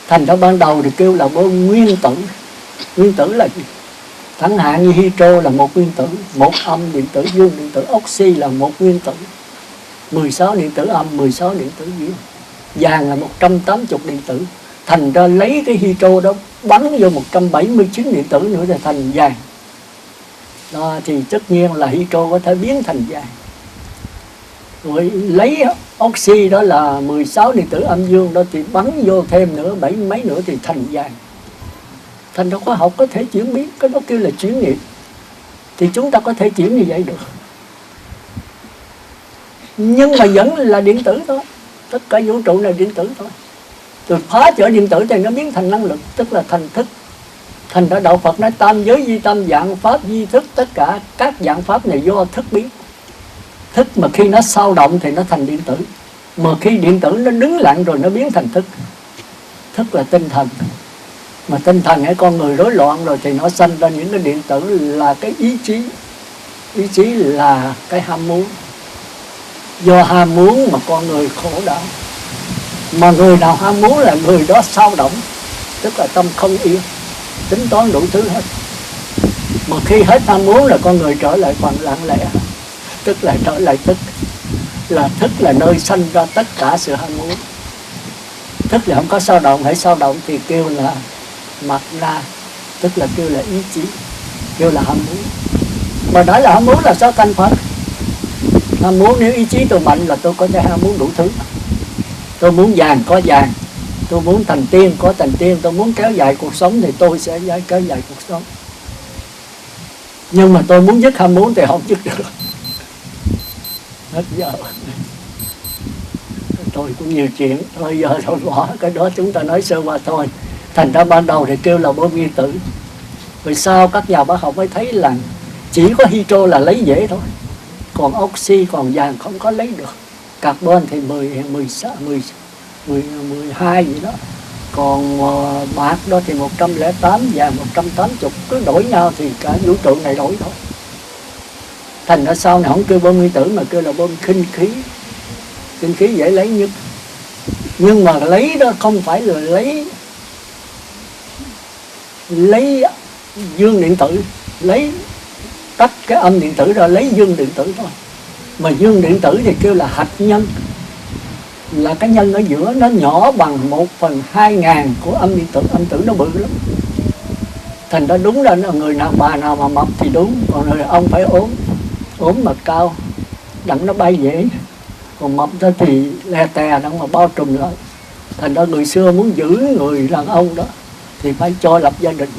Thành ra ban đầu thì kêu là bom nguyên tử. Nguyên tử là gì? Chẳng hạn như hydro là một nguyên tử, một âm điện tử, dương điện tử. Oxy là một nguyên tử, 16 điện tử âm, 16 điện tử dương. Vàng là 180 điện tử. Thành ra lấy cái hydro đó bắn vô 179 điện tử nữa thì thành vàng. Đó, thì tất nhiên là hydro có thể biến thành vàng. Rồi lấy oxy đó là 16 điện tử âm dương đó thì bắn vô thêm nữa 70 mấy nữa thì thành vàng. Thành ra khoa học có thể chuyển biến, cái đó kêu là chuyển nghiệp. Thì chúng ta có thể chuyển như vậy được. Nhưng mà vẫn là điện tử thôi. Tất cả vũ trụ là điện tử thôi. Rồi phá trở điện tử thì nó biến thành năng lực, tức là thành thức. Thành ra đạo Phật nói tam giới di tâm dạng pháp di thức. Tất cả các dạng pháp này do thức biến. Thức mà khi nó sao động thì nó thành điện tử. Mà khi điện tử nó đứng lặng rồi nó biến thành thức. Thức là tinh thần. Mà tinh thần ở con người rối loạn rồi thì nó sanh ra những cái điện tử là cái ý chí. Ý chí là cái ham muốn. Do ham muốn mà con người khổ đau. Mà người nào ham muốn là người đó sao động, tức là tâm không yên, tính toán đủ thứ hết. Mà khi hết ham muốn là con người trở lại phần lặng lẽ, tức là trở lại thức. Là thức là nơi sanh ra tất cả sự ham muốn. Thức là không có sao động, hãy sao động thì kêu là mặt na, tức là kêu là ý chí, kêu là ham muốn. Mà đã là ham muốn là sao thành Phật? Ham muốn, nếu ý chí tôi mạnh là tôi có thể ham muốn đủ thứ. Tôi muốn vàng có vàng, tôi muốn thành tiên có thành tiên, tôi muốn kéo dài cuộc sống thì tôi sẽ kéo dài cuộc sống. Nhưng mà tôi muốn dứt ham muốn thì không dứt được. Hết giờ. Tôi cũng nhiều chuyện, thôi giờ thôi bỏ cái đó, chúng ta nói sơ qua thôi. Thành ra ban đầu thì kêu là bom nguyên tử. Rồi sau các nhà bác học mới thấy là chỉ có hydro là lấy dễ thôi, còn oxy, còn vàng không có lấy được. Carbon thì 12 gì đó. Còn bạc đó thì 108, vàng 180. Cứ đổi nhau thì cả vũ trụ này đổi thôi. Thành ra sau này không kêu bom nguyên tử mà kêu là bom khinh khí. Khinh khí dễ lấy nhất. Nhưng mà lấy đó không phải là lấy dương điện tử, lấy tách cái âm điện tử ra lấy dương điện tử thôi. Mà dương điện tử thì kêu là hạt nhân, là cái nhân ở giữa, nó nhỏ bằng 1/2000 của âm điện tử. Âm tử nó bự lắm. Thành ra đúng là người nào bà nào mà mập thì đúng, còn người ông phải ốm mà cao đặng nó bay dễ, còn mập đó thì le tè đặng mà bao trùm lại. Thành ra người xưa muốn giữ người đàn ông đó thì phải cho lập gia đình,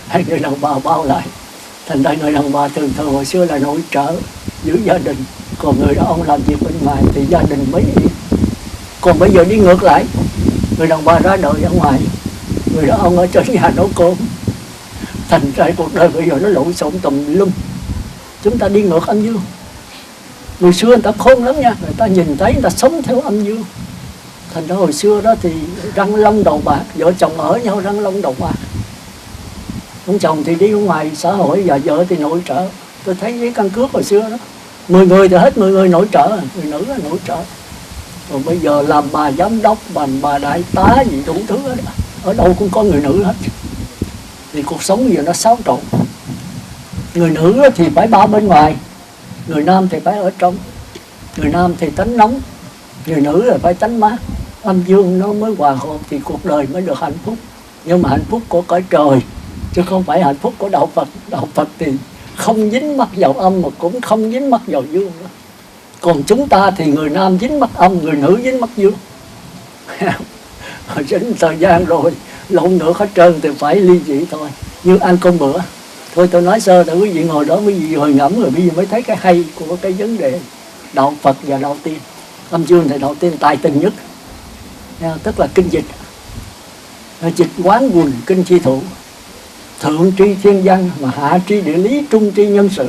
hay người đàn bà bao lại. Thành ra người đàn bà thường hồi xưa là nội trợ giữ gia đình, còn người đàn ông làm việc bên ngoài thì gia đình mới yên. Còn bây giờ đi ngược lại, người đàn bà ra đời ở ngoài, người đàn ông ở trên nhà nấu cơm. Thành ra cuộc đời bây giờ nó lộn xộn tùm lum. Chúng ta đi ngược âm dương. Người xưa người ta khôn lắm nha, người ta nhìn thấy người ta sống theo âm dương. Thành ra hồi xưa đó thì răng long đầu bạc, vợ chồng ở nhau răng long đầu bạc. Ông chồng thì đi ở ngoài xã hội và vợ thì nội trợ. Tôi thấy giấy căn cước hồi xưa đó, 10 người thì hết 10 người nội trợ, người nữ là nội trợ. Còn bây giờ làm bà giám đốc, bà đại tá gì đủ thứ đó. Ở đâu cũng có người nữ hết. Thì cuộc sống bây giờ nó xáo trộn. Người nữ thì phải bao bên ngoài, người nam thì phải ở trong. Người nam thì tánh nóng, người nữ là phải tánh mát. Âm dương nó mới hòa hợp thì cuộc đời mới được hạnh phúc. Nhưng mà hạnh phúc của cõi trời, chứ không phải hạnh phúc của đạo Phật. Đạo Phật thì không dính mắc vào âm mà cũng không dính mắc vào dương nữa. Còn chúng ta thì người nam dính mắc âm, người nữ dính mắc dương. Dính thời gian rồi lộn ngược hết trơn thì phải ly dị thôi. Như ăn cơm bữa. Thôi tôi nói sơ để quý vị ngồi đó, quý vị hồi ngẫm rồi quý vị mới thấy cái hay của cái vấn đề đạo Phật và đạo tiên. Âm dương thì đạo tiên tài tình nhất, tức là kinh dịch. Dịch quán quần kinh chi thụ, thượng tri thiên văn mà hạ tri địa lý, trung tri nhân sự.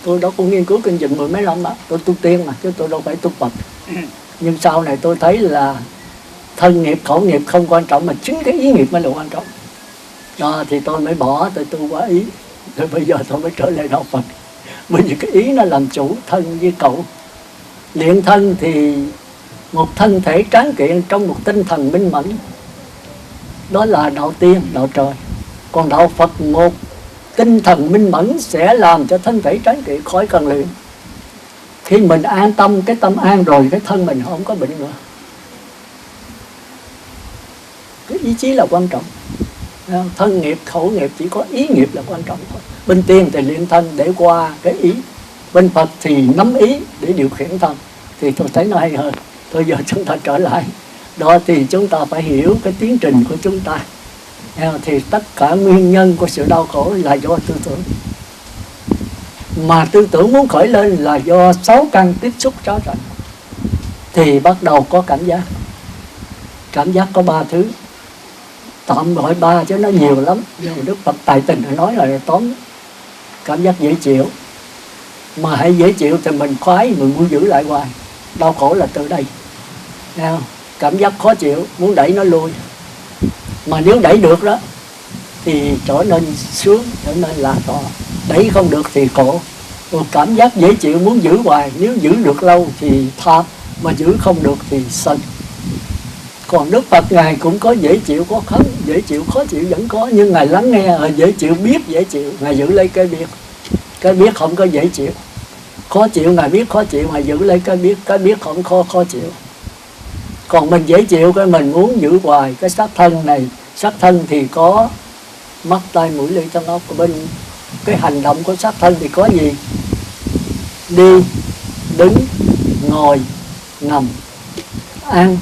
Tôi đó cũng nghiên cứu kinh dịch 10 mấy năm đó. Tôi tu tiên mà chứ tôi đâu phải tu Phật. Nhưng sau này tôi thấy là thân nghiệp khẩu nghiệp không quan trọng, mà chính cái ý nghiệp mới là quan trọng. Đó thì tôi mới bỏ, tôi tu quá ý. Rồi bây giờ tôi mới trở lại đạo Phật. Bởi vì cái ý nó làm chủ thân với khẩu. Luyện thân thì một thân thể tráng kiện trong một tinh thần minh mẫn, đó là đạo tiên, đạo trời. Còn đạo Phật một tinh thần minh mẫn sẽ làm cho thân thể tráng kiện, khỏi cần luyện. Khi mình an tâm, cái tâm an rồi, cái thân mình không có bệnh nữa. Cái ý chí là quan trọng. Thân nghiệp, khẩu nghiệp chỉ có ý nghiệp là quan trọng thôi. Bên tiên thì luyện thân để qua cái ý, bên Phật thì nắm ý để điều khiển thân. Thì tôi thấy nó hay hơn. Thôi giờ chúng ta trở lại. Đó thì chúng ta phải hiểu cái tiến trình của chúng ta. Thì tất cả nguyên nhân của sự đau khổ là do tư tưởng. Mà tư tưởng muốn khởi lên là do 6 căn tiếp xúc tráo rảnh. Thì bắt đầu có cảm giác. Cảm giác có 3 thứ. Tạm gọi 3 chứ nó nhiều lắm. Nhưng Đức Phật tài tình nói là tóm. Cảm giác dễ chịu. Mà hãy dễ chịu thì mình khoái, mình muốn giữ lại hoài. Đau khổ là từ đây. Cảm giác khó chịu, muốn đẩy nó lui. Mà nếu đẩy được đó thì trở nên sướng, trở nên là to. Đẩy không được thì khổ. Cảm giác dễ chịu muốn giữ hoài, nếu giữ được lâu thì tham, mà giữ không được thì sân. Còn Đức Phật Ngài cũng có dễ chịu, có khó, dễ chịu, khó chịu vẫn có. Nhưng Ngài lắng nghe, dễ chịu, biết dễ chịu, Ngài giữ lấy cái biết. Cái biết không có dễ chịu. Khó chịu, Ngài biết khó chịu, Ngài giữ lấy cái biết không khó chịu. Còn mình dễ chịu, cái mình muốn giữ hoài. Cái xác thân này, xác thân thì có mắt, tai, mũi, lưỡi, thân, ốc. Bên cái hành động của xác thân thì có gì? Đi, đứng, ngồi, nằm, ăn,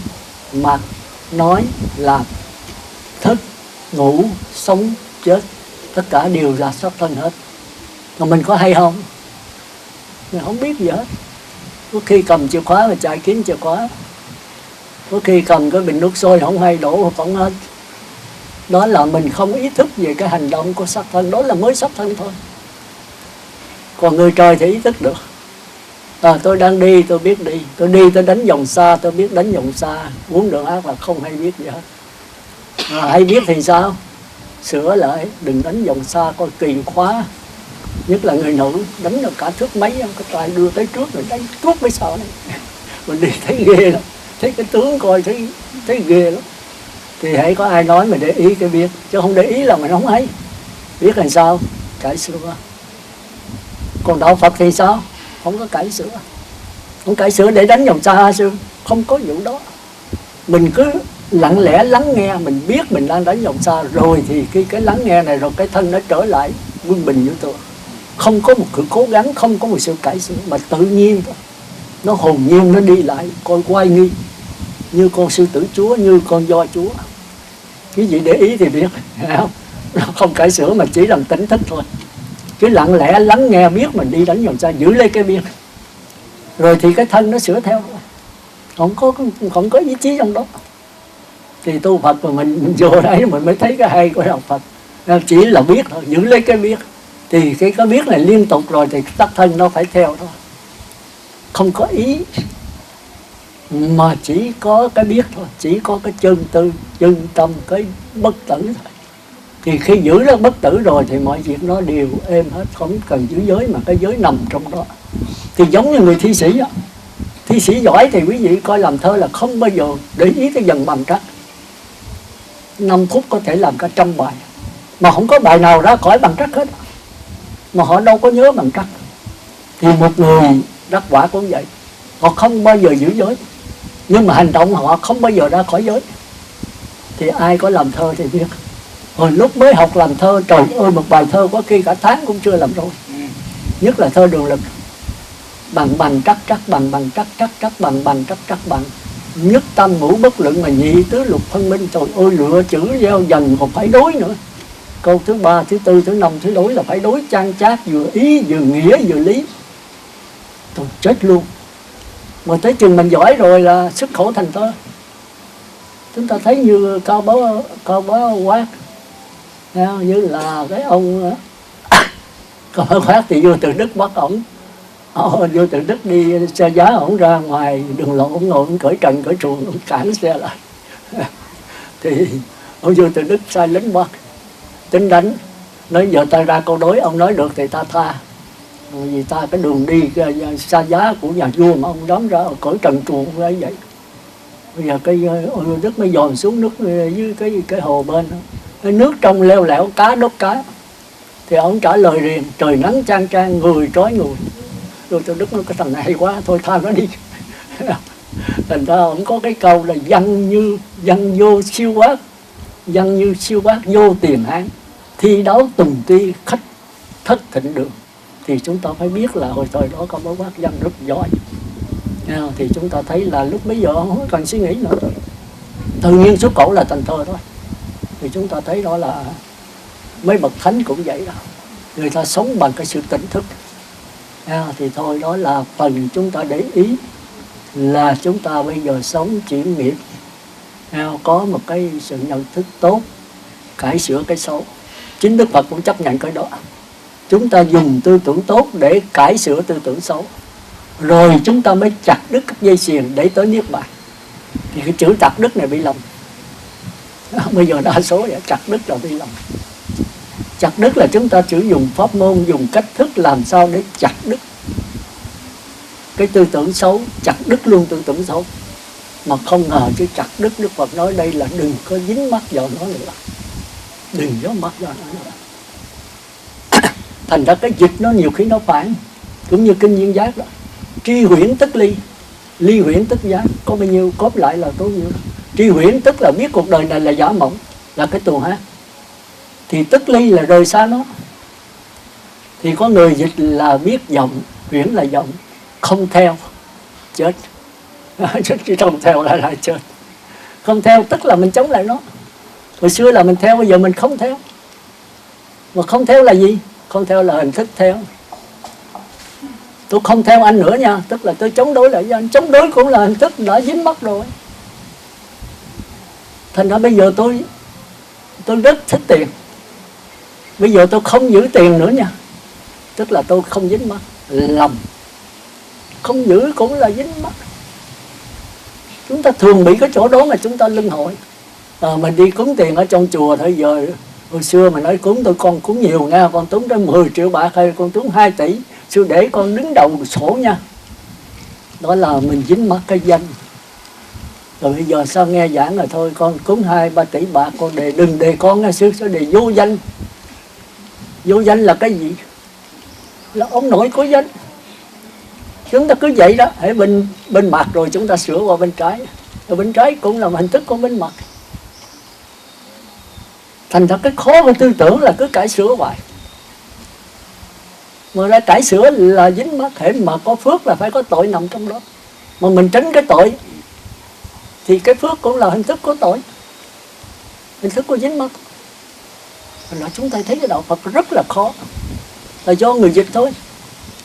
mặc, nói, làm, thức, ngủ, sống, chết. Tất cả đều là xác thân hết. Còn mình có hay không? Mình không biết gì hết. Có khi cầm chìa khóa và chạy kiếm chìa khóa. Có khi cầm cái bình nước sôi không hay đổ phỏng hết. Đó là mình không ý thức về cái hành động của xác thân. Đó là mới xác thân thôi. Còn người trời thì ý thức được. Tôi đang đi, tôi biết đi. Tôi đi, tôi đánh vòng xa, tôi biết đánh vòng xa. Uống đường ác là không hay biết gì hết. Hay biết thì sao? Sửa lại, đừng đánh vòng xa, coi kỳ khóa. Nhất là người nữ, đánh được cả thước mấy, cái tay đưa tới trước rồi đánh tuốt mấy sau này. Mình đi thấy ghê lắm. Thấy cái tướng coi thấy ghê lắm. Thì hãy có ai nói mình để ý cái biết. Chứ không để ý là mình không thấy. Biết làm sao? Cải sửa. Còn đạo Phật thì sao? Không có cải sửa. Không cải sửa để đánh vòng xa sư. Không có vụ đó. Mình cứ lặng lẽ lắng nghe. Mình biết mình đang đánh vòng xa. Rồi thì khi cái lắng nghe này rồi cái thân nó trở lại quân bình như tôi. Không có một sự cố gắng, không có một sự cải sửa. Mà tự nhiên thôi. Nó hồn nhiên nó đi lại. Coi quay nghi. Như con sư tử chúa, như con voi chúa. Cái gì để ý thì biết. Nó không cải sửa mà chỉ làm tỉnh thức thôi. Cứ lặng lẽ lắng nghe biết mình đi đánh vòng xa, giữ lấy cái biết. Rồi thì cái thân nó sửa theo. Không có ý chí trong đó. Thì tu Phật mà mình vô đấy mình mới thấy cái hay của đạo Phật. Chỉ là biết thôi, giữ lấy cái biết. Thì cái biết này liên tục rồi thì tác thân nó phải theo thôi. Không có ý. Mà chỉ có cái biết thôi. Chỉ có cái chân tư, chân tâm, cái bất tử thôi. Thì khi giữ nó bất tử rồi thì mọi việc nó đều êm hết. Không cần giữ giới mà cái giới nằm trong đó. Thì giống như người thi sĩ đó. Thi sĩ giỏi thì quý vị coi làm thơ là không bao giờ để ý tới dần bằng trắc. 5 phút có thể làm cả 100 bài. Mà không có bài nào ra khỏi bằng trắc hết. Mà họ đâu có nhớ bằng trắc. Thì một người đắc quả cũng vậy. Họ không bao giờ giữ giới. Nhưng mà hành động họ không bao giờ ra khỏi giới. Thì ai có làm thơ thì biết. Hồi lúc mới học làm thơ, trời ơi một bài thơ có khi cả tháng cũng chưa làm rồi. Nhất là thơ Đường Lực. Bằng trắc bằng trắc bằng. Nhất tâm ngũ bất luận mà nhị tứ lục phân minh. Trời ơi lựa chữ gieo dần còn phải đối nữa. Câu thứ 3, thứ 4, thứ 5, thứ đối là phải đối chan chát, vừa ý, vừa nghĩa, vừa lý. Tôi chết luôn. Mà tới chừng mình giỏi rồi là xuất khẩu thành thơ. Chúng ta thấy như Cao Bá Quát, như là cái ông Cao Bá Quát thì vô từ Đức Bắc ổng Vô Tự Đức đi xe giá, ổng ra ngoài đường lộ, ổng ngồi ổng cởi trần cởi truồng, ổng cản xe lại. Thì ông Vô Tự Đức sai lính bắt, tính đánh, nói giờ ta ra câu đối, ông nói được thì ta tha, vì ta cái đường đi xa giá của nhà vua mà ông dám ra cởi trần truồng như vậy. Bây giờ cái ông Vô Đức mới dồn xuống nước dưới cái hồ bên đó. Cái nước trong leo lẻo, cá đốt cá. Thì ông trả lời riêng, trời nắng chang chang, người trói người. Rồi Tự Đức nói cái thằng này hay quá, thôi tha nó đi. Thành ra ông có cái câu là văn vô siêu quát, văn như siêu quát vô tiền hán, thi đấu tùng ti khách thất thịnh đường. Thì chúng ta phải biết là hồi thời đó có bố bác văn rất giỏi. Thì chúng ta thấy là lúc bấy giờ không cần suy nghĩ nữa, tự nhiên xuất khẩu là thành thơ thôi. Thì chúng ta thấy đó là mấy bậc thánh cũng vậy đó, người ta sống bằng cái sự tỉnh thức. Thì thôi đó là phần chúng ta để ý là chúng ta bây giờ sống chuyển nghiệp, có một cái sự nhận thức tốt, cải sửa cái xấu. Chính Đức Phật cũng chấp nhận cái đó. Chúng ta dùng tư tưởng tốt để cải sửa tư tưởng xấu, rồi chúng ta mới chặt đứt các dây xiềng để tới niết bàn. Thì cái chữ chặt đứt này bị lầm. Bây giờ đa số vậy, chặt đứt là bị lầm. Chặt đứt là chúng ta sử dụng pháp môn, dùng cách thức làm sao để chặt đứt cái tư tưởng xấu, chặt đứt luôn tư tưởng xấu. Mà không ngờ chứ chặt đứt, Đức Phật nói đây là đừng có dính mắc vào nó nữa, đừng có mắc vào nó nữa. Thành ra cái dịch nó nhiều khi nó phản, cũng như kinh Viên Giác đó, tri huyễn tức ly, ly huyễn tức giác, có bao nhiêu cóp lại là có nhiêu. Tri huyễn tức là biết cuộc đời này là giả mộng, là cái tuồng hát. Thì tức ly là rời xa nó. Thì có người dịch là biết vọng, huyễn là vọng, không theo chết. Chứ không theo là chết. Không theo tức là mình chống lại nó. Hồi xưa là mình theo, bây giờ mình không theo. Mà không theo là gì? Không theo là hình thức theo. Tôi không theo anh nữa nha, tức là tôi chống đối lại với anh. Chống đối cũng là hình thức, đã dính mắc rồi. Thành ra bây giờ tôi rất thích tiền. Bây giờ tôi không giữ tiền nữa nha, tức là tôi không dính mắc. Lòng không giữ cũng là dính mắc. Chúng ta thường bị cái chỗ đó mà chúng ta lưng hội. Mình đi cúng tiền ở trong chùa thôi. Giờ hồi xưa mà nói cúng, con cúng nhiều nha, con túng tới 10 triệu bạc hay con túng 2 tỷ, sư để con đứng đầu sổ nha. Đó là mình dính mắc cái danh. Rồi bây giờ sao nghe giảng rồi thôi con cúng 2-3 tỷ bạc, con đừng đề con nghe sư, sẽ đề vô danh. Vô danh là cái gì? Là ông nội có danh. Chúng ta cứ vậy đó, hãy bên mặt rồi chúng ta sửa qua bên trái. Rồi bên trái cũng là hình thức của bên mặt. Thành ra cái khó của tư tưởng là cứ cải sửa hoài. Mà ra cải sửa là dính mắc, hễ mà có phước là phải có tội nằm trong đó. Mà mình tránh cái tội thì cái phước cũng là hình thức của tội, hình thức của dính mắc. Thành ra chúng ta thấy cái đạo Phật rất là khó, là do người dịch thôi.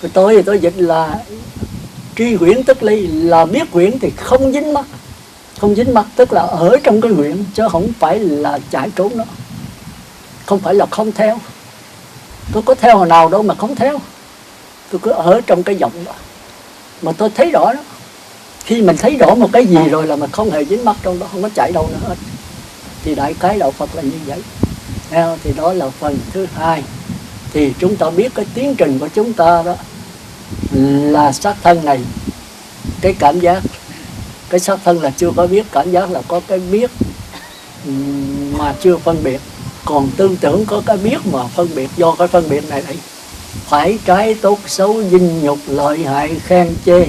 Rồi tôi dịch là tri huyễn tức ly, là biết huyễn thì không dính mắc. Không dính mắc tức là ở trong cái huyễn, chứ không phải là chạy trốn nó. Không phải là không theo. Tôi có theo hồi nào đâu mà không theo. Tôi cứ ở trong cái vọng đó. Mà tôi thấy rõ đó. Khi mình thấy rõ một cái gì rồi là mình không hề dính mắc trong đó, không có chạy đâu nữa hết. Thì đại cái đạo Phật là như vậy. Thì đó là phần thứ hai. Thì chúng ta biết cái tiến trình của chúng ta đó là xác thân này, cái cảm giác, cái xác thân là chưa có biết, cảm giác là có cái biết mà chưa phân biệt. Còn tư tưởng có cái biết mà phân biệt, do cái phân biệt này phải trái tốt xấu, dinh nhục lợi hại khen chê,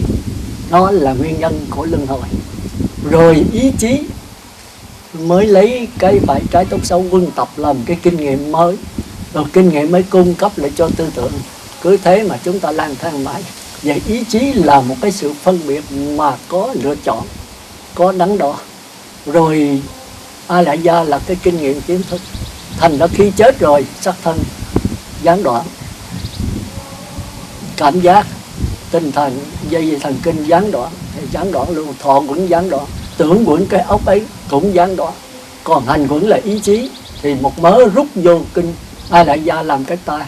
nó là nguyên nhân của luân hồi. Rồi ý chí mới lấy cái phải trái tốt xấu quân tập làm cái kinh nghiệm mới, rồi kinh nghiệm mới cung cấp lại cho tư tưởng. Cứ thế mà chúng ta lang thang mãi. Vậy ý chí là một cái sự phân biệt mà có lựa chọn, có đắn đo. Rồi A Lại Gia là cái kinh nghiệm kiến thức. Thành ra khi chết rồi, xác thân gián đoạn, cảm giác, tinh thần, dây thần kinh gián đoạn, thì gián đoạn luôn, thọ cũng gián đoạn, tưởng quẩn cái ốc ấy cũng gián đoạn. Còn hành quẩn là ý chí, thì một mớ rút vô kinh A Lại Gia làm cái tai.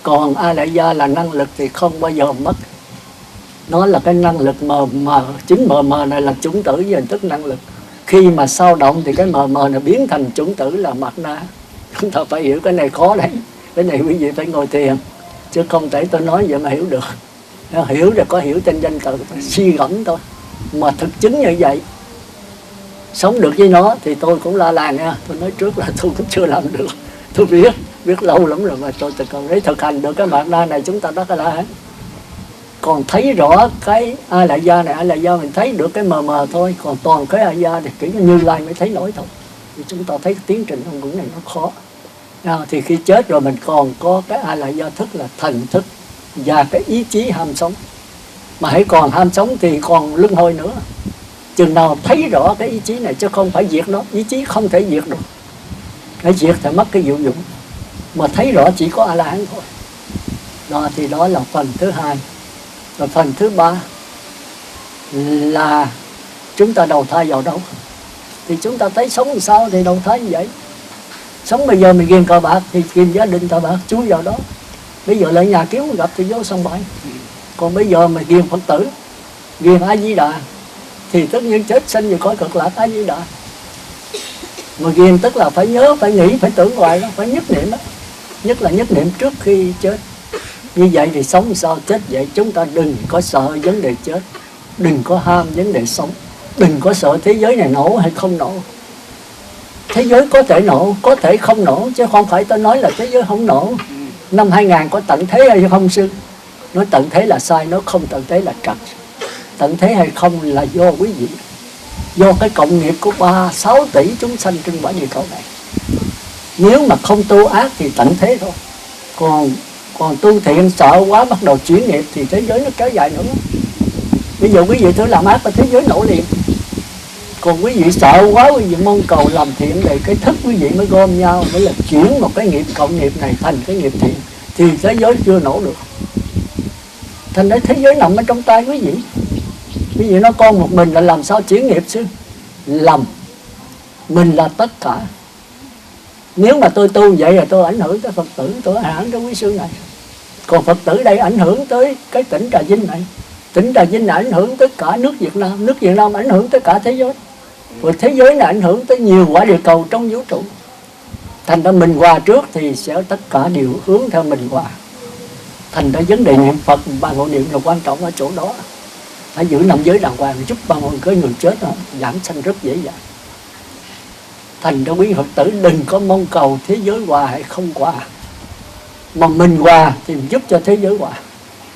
Còn A Lại Gia là năng lực thì không bao giờ mất. Nó là cái năng lực mờ mờ. Chính mờ mờ này là chủng tử với hình thức năng lực. Khi mà sao động thì cái mờ mờ nó biến thành chủng tử là mạt na. Chúng ta phải hiểu cái này khó đấy. Cái này quý vị phải ngồi thiền, chứ không thể tôi nói vậy mà hiểu được. Hiểu rồi có hiểu trên danh từ, suy gẫm thôi. Mà thực chứng như vậy, sống được với nó thì tôi cũng la làng nha. Tôi nói trước là tôi cũng chưa làm được. Tôi biết lâu lắm rồi mà tôi còn để thực hành được cái mạt na này chúng ta đắc A La Hán. Còn thấy rõ cái A La Gia này, A La Gia mình thấy được cái mờ mờ thôi. Còn toàn cái A La Gia thì kiểu Như Lai mới thấy nổi thôi. Thì chúng ta thấy cái tiến trình ngôn ngữ này nó khó. Thì khi chết rồi mình còn có cái A La Gia thức là thần thức và cái ý chí ham sống. Mà hãy còn ham sống thì còn luân hồi nữa. Chừng nào thấy rõ cái ý chí này, chứ không phải diệt nó. Ý chí không thể diệt được. Cái diệt thì mất cái diệu dụng. Mà thấy rõ chỉ có A La Hán thôi. Đó thì đó là phần thứ hai. Và phần thứ ba là chúng ta đầu thai vào đâu. Thì chúng ta thấy sống làm sao thì đầu thai như vậy. Sống bây giờ mình ghiền cờ bạc thì ghiền gia đình cờ bạc, chui vào đó. Bây giờ lại nhà kiếm gặp thì vô sông bãi. Còn bây giờ mà ghiền Phật tử, ghiền A Di Đà thì tất nhiên chết sanh về cõi cực lạc A Di Đà. Mà ghiền tức là phải nhớ, phải nghĩ, phải tưởng hoài đó, phải nhất niệm đó. Nhất là nhất niệm trước khi chết. Như vậy thì sống sao chết vậy. Chúng ta đừng có sợ vấn đề chết, đừng có ham vấn đề sống, đừng có sợ thế giới này nổ hay không nổ. Thế giới có thể nổ, có thể không nổ, chứ không phải tôi nói là thế giới không nổ. Năm 2000 có tận thế hay không sư? Nói tận thế là sai, nói không tận thế là trật. Tận thế hay không là do quý vị, do cái cộng nghiệp của 3-6 tỷ chúng sanh trên quả địa cầu này. Nếu mà không tu ác thì tận thế thôi. Còn tu thiện sợ quá bắt đầu chuyển nghiệp thì thế giới nó kéo dài nữa. Bây giờ quý vị thử làm ác và thế giới nổ liền. Còn quý vị sợ quá, quý vị mong cầu làm thiện để cái thức quý vị mới gom nhau, mới là chuyển một cái nghiệp cộng nghiệp này thành cái nghiệp thiện, thì thế giới chưa nổ được. Thành ra thế giới nằm ở trong tay quý vị. Quý vị nói con một mình là làm sao chuyển nghiệp chứ? Lầm. Mình là tất cả. Nếu mà tôi tu vậy là tôi ảnh hưởng tới Phật tử, tôi ảnh hưởng tới quý sư này. Còn Phật tử đây ảnh hưởng tới cái tỉnh Trà Vinh này. Tỉnh Trà Vinh này ảnh hưởng tới cả nước Việt Nam. Nước Việt Nam ảnh hưởng tới cả thế giới. Rồi thế giới này ảnh hưởng tới nhiều quả địa cầu trong vũ trụ. Thành ra mình hòa trước thì sẽ tất cả đều hướng theo mình hòa. Thành ra vấn đề niệm Phật, ba ngộ niệm là quan trọng ở chỗ đó. Phải giữ năm giới đàng hoàng, giúp ba ngộ cái người chết đó, giảm sanh rất dễ dàng. Thành ra quý Phật tử đừng có mong cầu thế giới hòa hay không hòa. Mà mình hòa thì mình giúp cho thế giới hòa.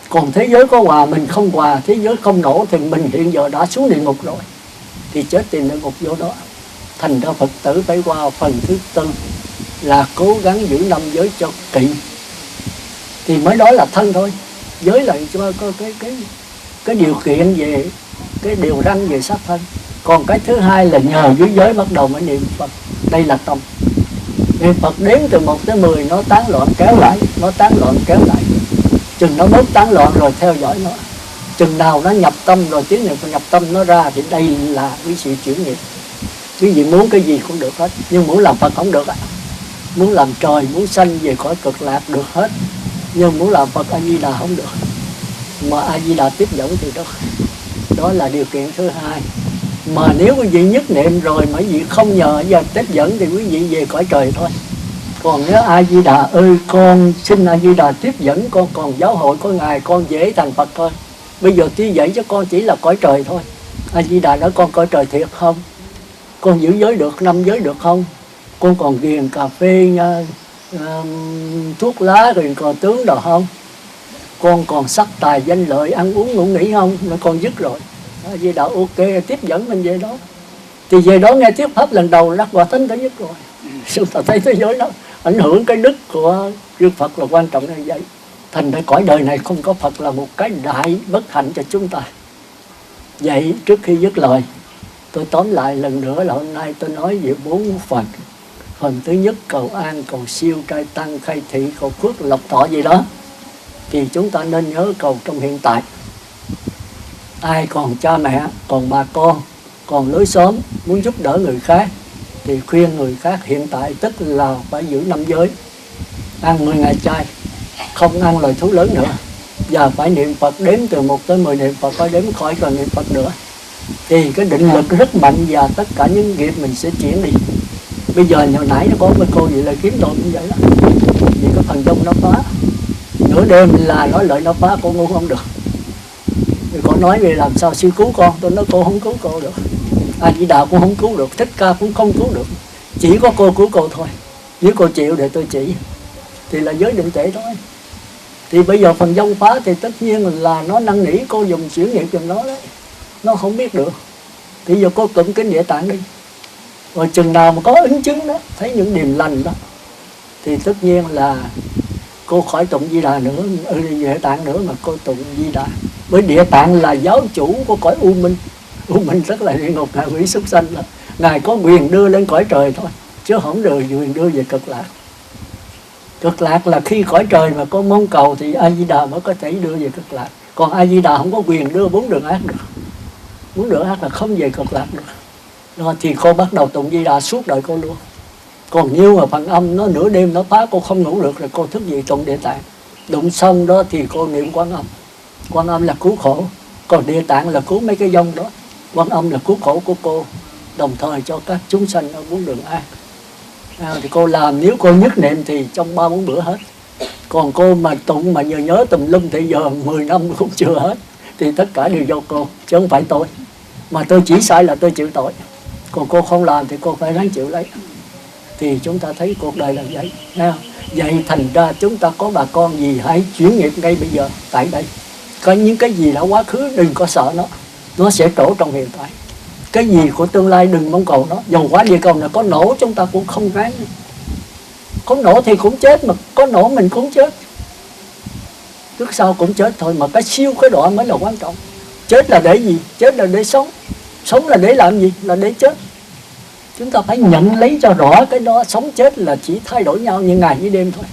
Còn thế giới có hòa mình không hòa, thế giới không nổ thì mình hiện giờ đã xuống địa ngục rồi. Thì chết tìm địa ngục vô đó. Thành ra Phật tử phải qua phần thứ tư là cố gắng giữ năm giới cho kỹ. Thì mới đó là thân thôi. Giới là cho có cái điều kiện về, cái điều răn về sát thân. Còn cái thứ hai là nhờ dưới giới bắt đầu mới niệm Phật. Đây là tâm. Niệm Phật đếm từ 1 tới 10 nó tán loạn kéo lại, nó tán loạn kéo lại. Chừng nó bớt tán loạn rồi theo dõi nó. Chừng nào nó nhập tâm rồi tiếng niệm nhập tâm nó ra thì đây là quý vị chuyển nghiệp. Quý vị muốn cái gì cũng được hết, nhưng muốn làm Phật không được ạ. Muốn làm trời, muốn sanh về cõi cực lạc được hết, nhưng muốn làm Phật A Di Đà không được. Mà A Di Đà tiếp dẫn thì đó là điều kiện thứ hai. Mà nếu quý vị nhất niệm rồi mà quý vị không nhờ giờ tiếp dẫn thì quý vị về cõi trời thôi. Còn nếu A Di Đà ơi con xin A Di Đà tiếp dẫn con, còn giáo hội có ngài con dễ thành Phật thôi. Bây giờ tuy vậy chứ con chỉ là cõi trời thôi. A Di Đà nói con cõi trời thiệt không? Con giữ giới được, 5 giới được không? Con còn ghiền cà phê nha, thuốc lá rồi cờ tướng đồ không? Con còn sắc tài danh lợi ăn uống ngủ nghỉ không? Nói con dứt rồi. A Di Đà ok tiếp dẫn mình về đó. Thì về đó nghe thuyết pháp lần đầu đắc quả thánh đã dứt rồi. Chúng ta thấy thế giới đó ảnh hưởng cái đức của Đức Phật là quan trọng như vậy. Thành ra cõi đời này không có Phật là một cái đại bất hạnh cho chúng ta. Vậy trước khi dứt lời, tôi tóm lại lần nữa là hôm nay tôi nói về 4 phần. Phần thứ nhất cầu an, cầu siêu, trai tăng, khai thị, cầu phước, lộc thọ gì đó. Thì chúng ta nên nhớ cầu trong hiện tại. Ai còn cha mẹ, còn bà con, còn lối xóm muốn giúp đỡ người khác thì khuyên người khác hiện tại tức là phải giữ 5 giới. Ăn 10 ngày chay, không ăn loài thú lớn nữa. Và phải niệm Phật đếm từ 1 tới 10 niệm Phật, phải đếm khỏi cần niệm Phật nữa. Thì cái định lực rất mạnh và tất cả những nghiệp mình sẽ chuyển đi. Bây giờ hồi nãy nó có với cô vậy là kiếm tội cũng vậy đó. Vì cái phần dông nó phá, nửa đêm là nói lợi nó phá, cô ngủ không được. Rồi con nói về làm sao siêu cứu con, tôi nói cô không cứu cô được, A Di Đà cũng không cứu được, Thích Ca cũng không cứu được, chỉ có cô cứu cô thôi. Nếu cô chịu để tôi chỉ thì là giới định tuệ thôi. Thì bây giờ phần dông phá thì tất nhiên là nó năn nỉ cô dùng chuyển nghiệp giùm nó đấy, nó không biết được. Thì giờ cô tụng kinh Địa Tạng đi, rồi chừng nào mà có ứng chứng đó, thấy những điềm lành đó, thì tất nhiên là cô khỏi tụng Di Đà nữa, Địa Tạng nữa, mà cô tụng Di Đà. Bởi Địa Tạng là giáo chủ của cõi U Minh. U Minh rất là địa ngục, ngạ quỷ súc sanh đó. Ngài có quyền đưa lên cõi trời thôi, chứ không được quyền đưa về cực lạc. Cực lạc là khi cõi trời mà có mong cầu thì A Di Đà mới có thể đưa về cực lạc. Còn A Di Đà không có quyền đưa 4 đường ác được. 4 đường ác là không về cực lạc được. Đó, thì cô bắt đầu tụng Di Đà suốt đời cô luôn. Còn như mà phần âm nó nửa đêm nó phá cô không ngủ được, rồi cô thức dậy tụng Địa Tạng. Đụng xong đó thì cô niệm Quan Âm. Quan Âm là cứu khổ, còn Địa Tạng là cứu mấy cái vong đó. Quan Âm là cứu khổ của cô, đồng thời cho các chúng sanh ở 4 đường ác. Thì cô làm, nếu cô nhất niệm thì trong 3-4 bữa hết. Còn cô mà tụng mà nhớ tùm lum thì giờ 10 năm cũng chưa hết. Thì tất cả đều do cô, chứ không phải tôi. Mà tôi chỉ sai là tôi chịu tội, còn cô không làm thì cô phải ráng chịu lấy. Thì chúng ta thấy cuộc đời là vậy. Vậy thành ra chúng ta có bà con gì hãy chuyển nghiệp ngay bây giờ tại đây. Có những cái gì đã quá khứ đừng có sợ nó sẽ trổ trong hiện tại. Cái gì của tương lai đừng mong cầu nó. Dầu quá địa cầu này có nổ chúng ta cũng không ráng. Có nổ thì cũng chết, mà có nổ mình cũng chết, trước sau cũng chết thôi. Mà cái siêu cái đoạn mới là quan trọng. Chết là để gì? Chết là để sống. Sống là để làm gì? Là để chết. Chúng ta phải nhận lấy cho rõ cái đó. Sống chết là chỉ thay đổi nhau như ngày với đêm thôi.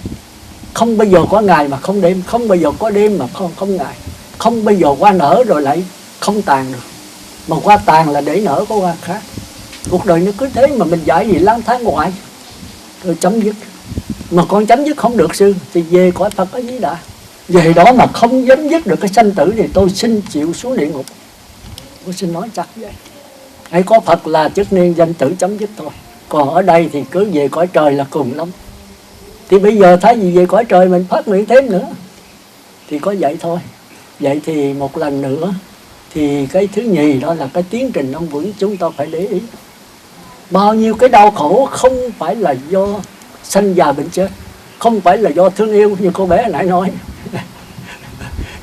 Không bao giờ có ngày mà không đêm, không bao giờ có đêm mà không ngày. Không bao giờ qua nở rồi lại không tàn được. Mà qua tàn là để nở có qua khác. Cuộc đời nó cứ thế mà mình dạy gì lang thang hoài rồi chấm dứt. Mà con chấm dứt không được sư thì về cõi Phật ở Di Đà. Về đó mà không chấm dứt được cái sanh tử thì tôi xin chịu xuống địa ngục. Tôi xin nói chắc vậy. Hãy có Phật là chức niên danh tử chấm dứt thôi. Còn ở đây thì cứ về cõi trời là cùng lắm. Thì bây giờ thấy gì về cõi trời mình phát nguyện thêm nữa. Thì có vậy thôi. Vậy thì một lần nữa, thì cái thứ nhì đó là cái tiến trình ông vững chúng ta phải để ý. Bao nhiêu cái đau khổ không phải là do sanh già bệnh chết, không phải là do thương yêu như cô bé nãy nói.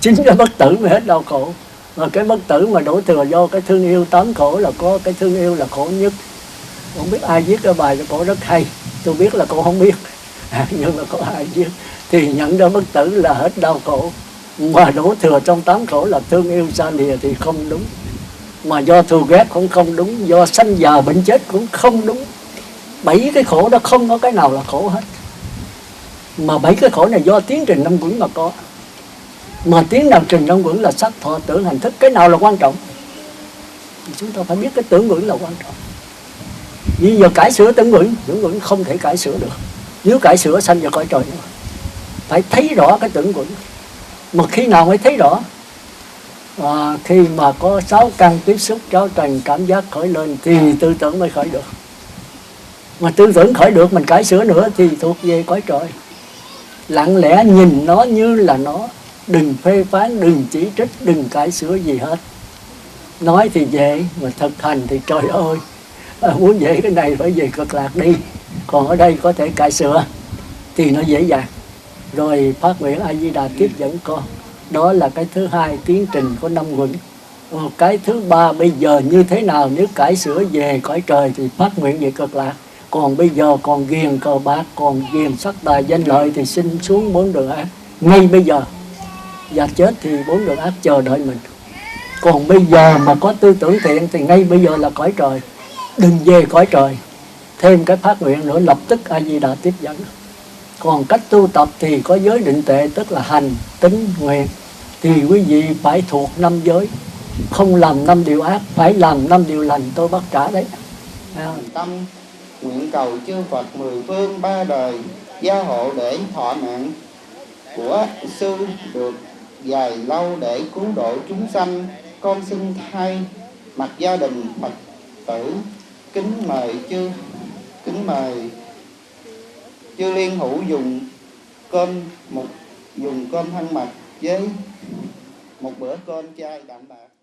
Chính cái bất tử mới hết đau khổ. Mà cái bất tử mà đổ thừa do cái thương yêu 8 khổ là có cái thương yêu là khổ nhất. Không biết ai viết cái bài cho cổ rất hay. Tôi biết là cô không biết, nhưng mà có ai viết. Thì nhận ra bất tử là hết đau khổ. Mà đổ thừa trong 8 khổ là thương yêu xa lìa thì không đúng. Mà do thù ghét cũng không đúng, do sanh già bệnh chết cũng không đúng. 7 cái khổ đó không có cái nào là khổ hết. Mà 7 cái khổ này do tiến trình năm quẩn mà có. Mà tiến trình năm quẩn là sắc thọ tưởng hành thức. Cái nào là quan trọng? Thì chúng ta phải biết cái tưởng quẩn là quan trọng. Vì giờ cải sửa tưởng quẩn không thể cải sửa được. Nếu cải sửa sanh vào cõi trời nữa. Phải thấy rõ cái tưởng quẩn. Mà khi nào mới thấy rõ? Khi mà có 6 căn tiếp xúc cháu trần cảm giác khởi lên thì tư tưởng mới khởi được. Mà tư tưởng khởi được mình cải sửa nữa thì thuộc về cõi trời. Lặng lẽ nhìn nó như là nó, đừng phê phán, đừng chỉ trích, đừng cải sửa gì hết. Nói thì dễ mà thực hành thì trời ơi, muốn dễ cái này phải về cực lạc đi. Còn ở đây có thể cải sửa thì nó dễ dàng. Rồi phát nguyện A Di Đà tiếp dẫn con. Đó là cái thứ hai, tiến trình của năm quẩn. Cái thứ ba, bây giờ như thế nào nếu cải sửa về cõi trời thì phát nguyện về cực lạc. Còn bây giờ còn ghiền cờ bạc, còn ghiền sắc tài danh lợi thì xin xuống 4 đường ác ngay bây giờ. Và chết thì 4 đường ác chờ đợi mình. Còn bây giờ mà có tư tưởng thiện thì ngay bây giờ là cõi trời. Đừng về cõi trời. Thêm cái phát nguyện nữa, lập tức A Di Đà tiếp dẫn. Còn cách tu tập thì có giới định tuệ, tức là hành, tính, nguyện. Thì quý vị phải thuộc 5 giới. Không làm 5 điều ác, phải làm 5 điều lành, tôi bắt trả đấy. Tâm nguyện cầu chư Phật 10 phương 3 đời gia hộ để thọ mạng của sư được dài lâu để cứu độ chúng sanh. Con xin thay mặt gia đình Phật tử kính mời chư liên hữu dùng cơm thân mật với một bữa cơm chay đạm bạc.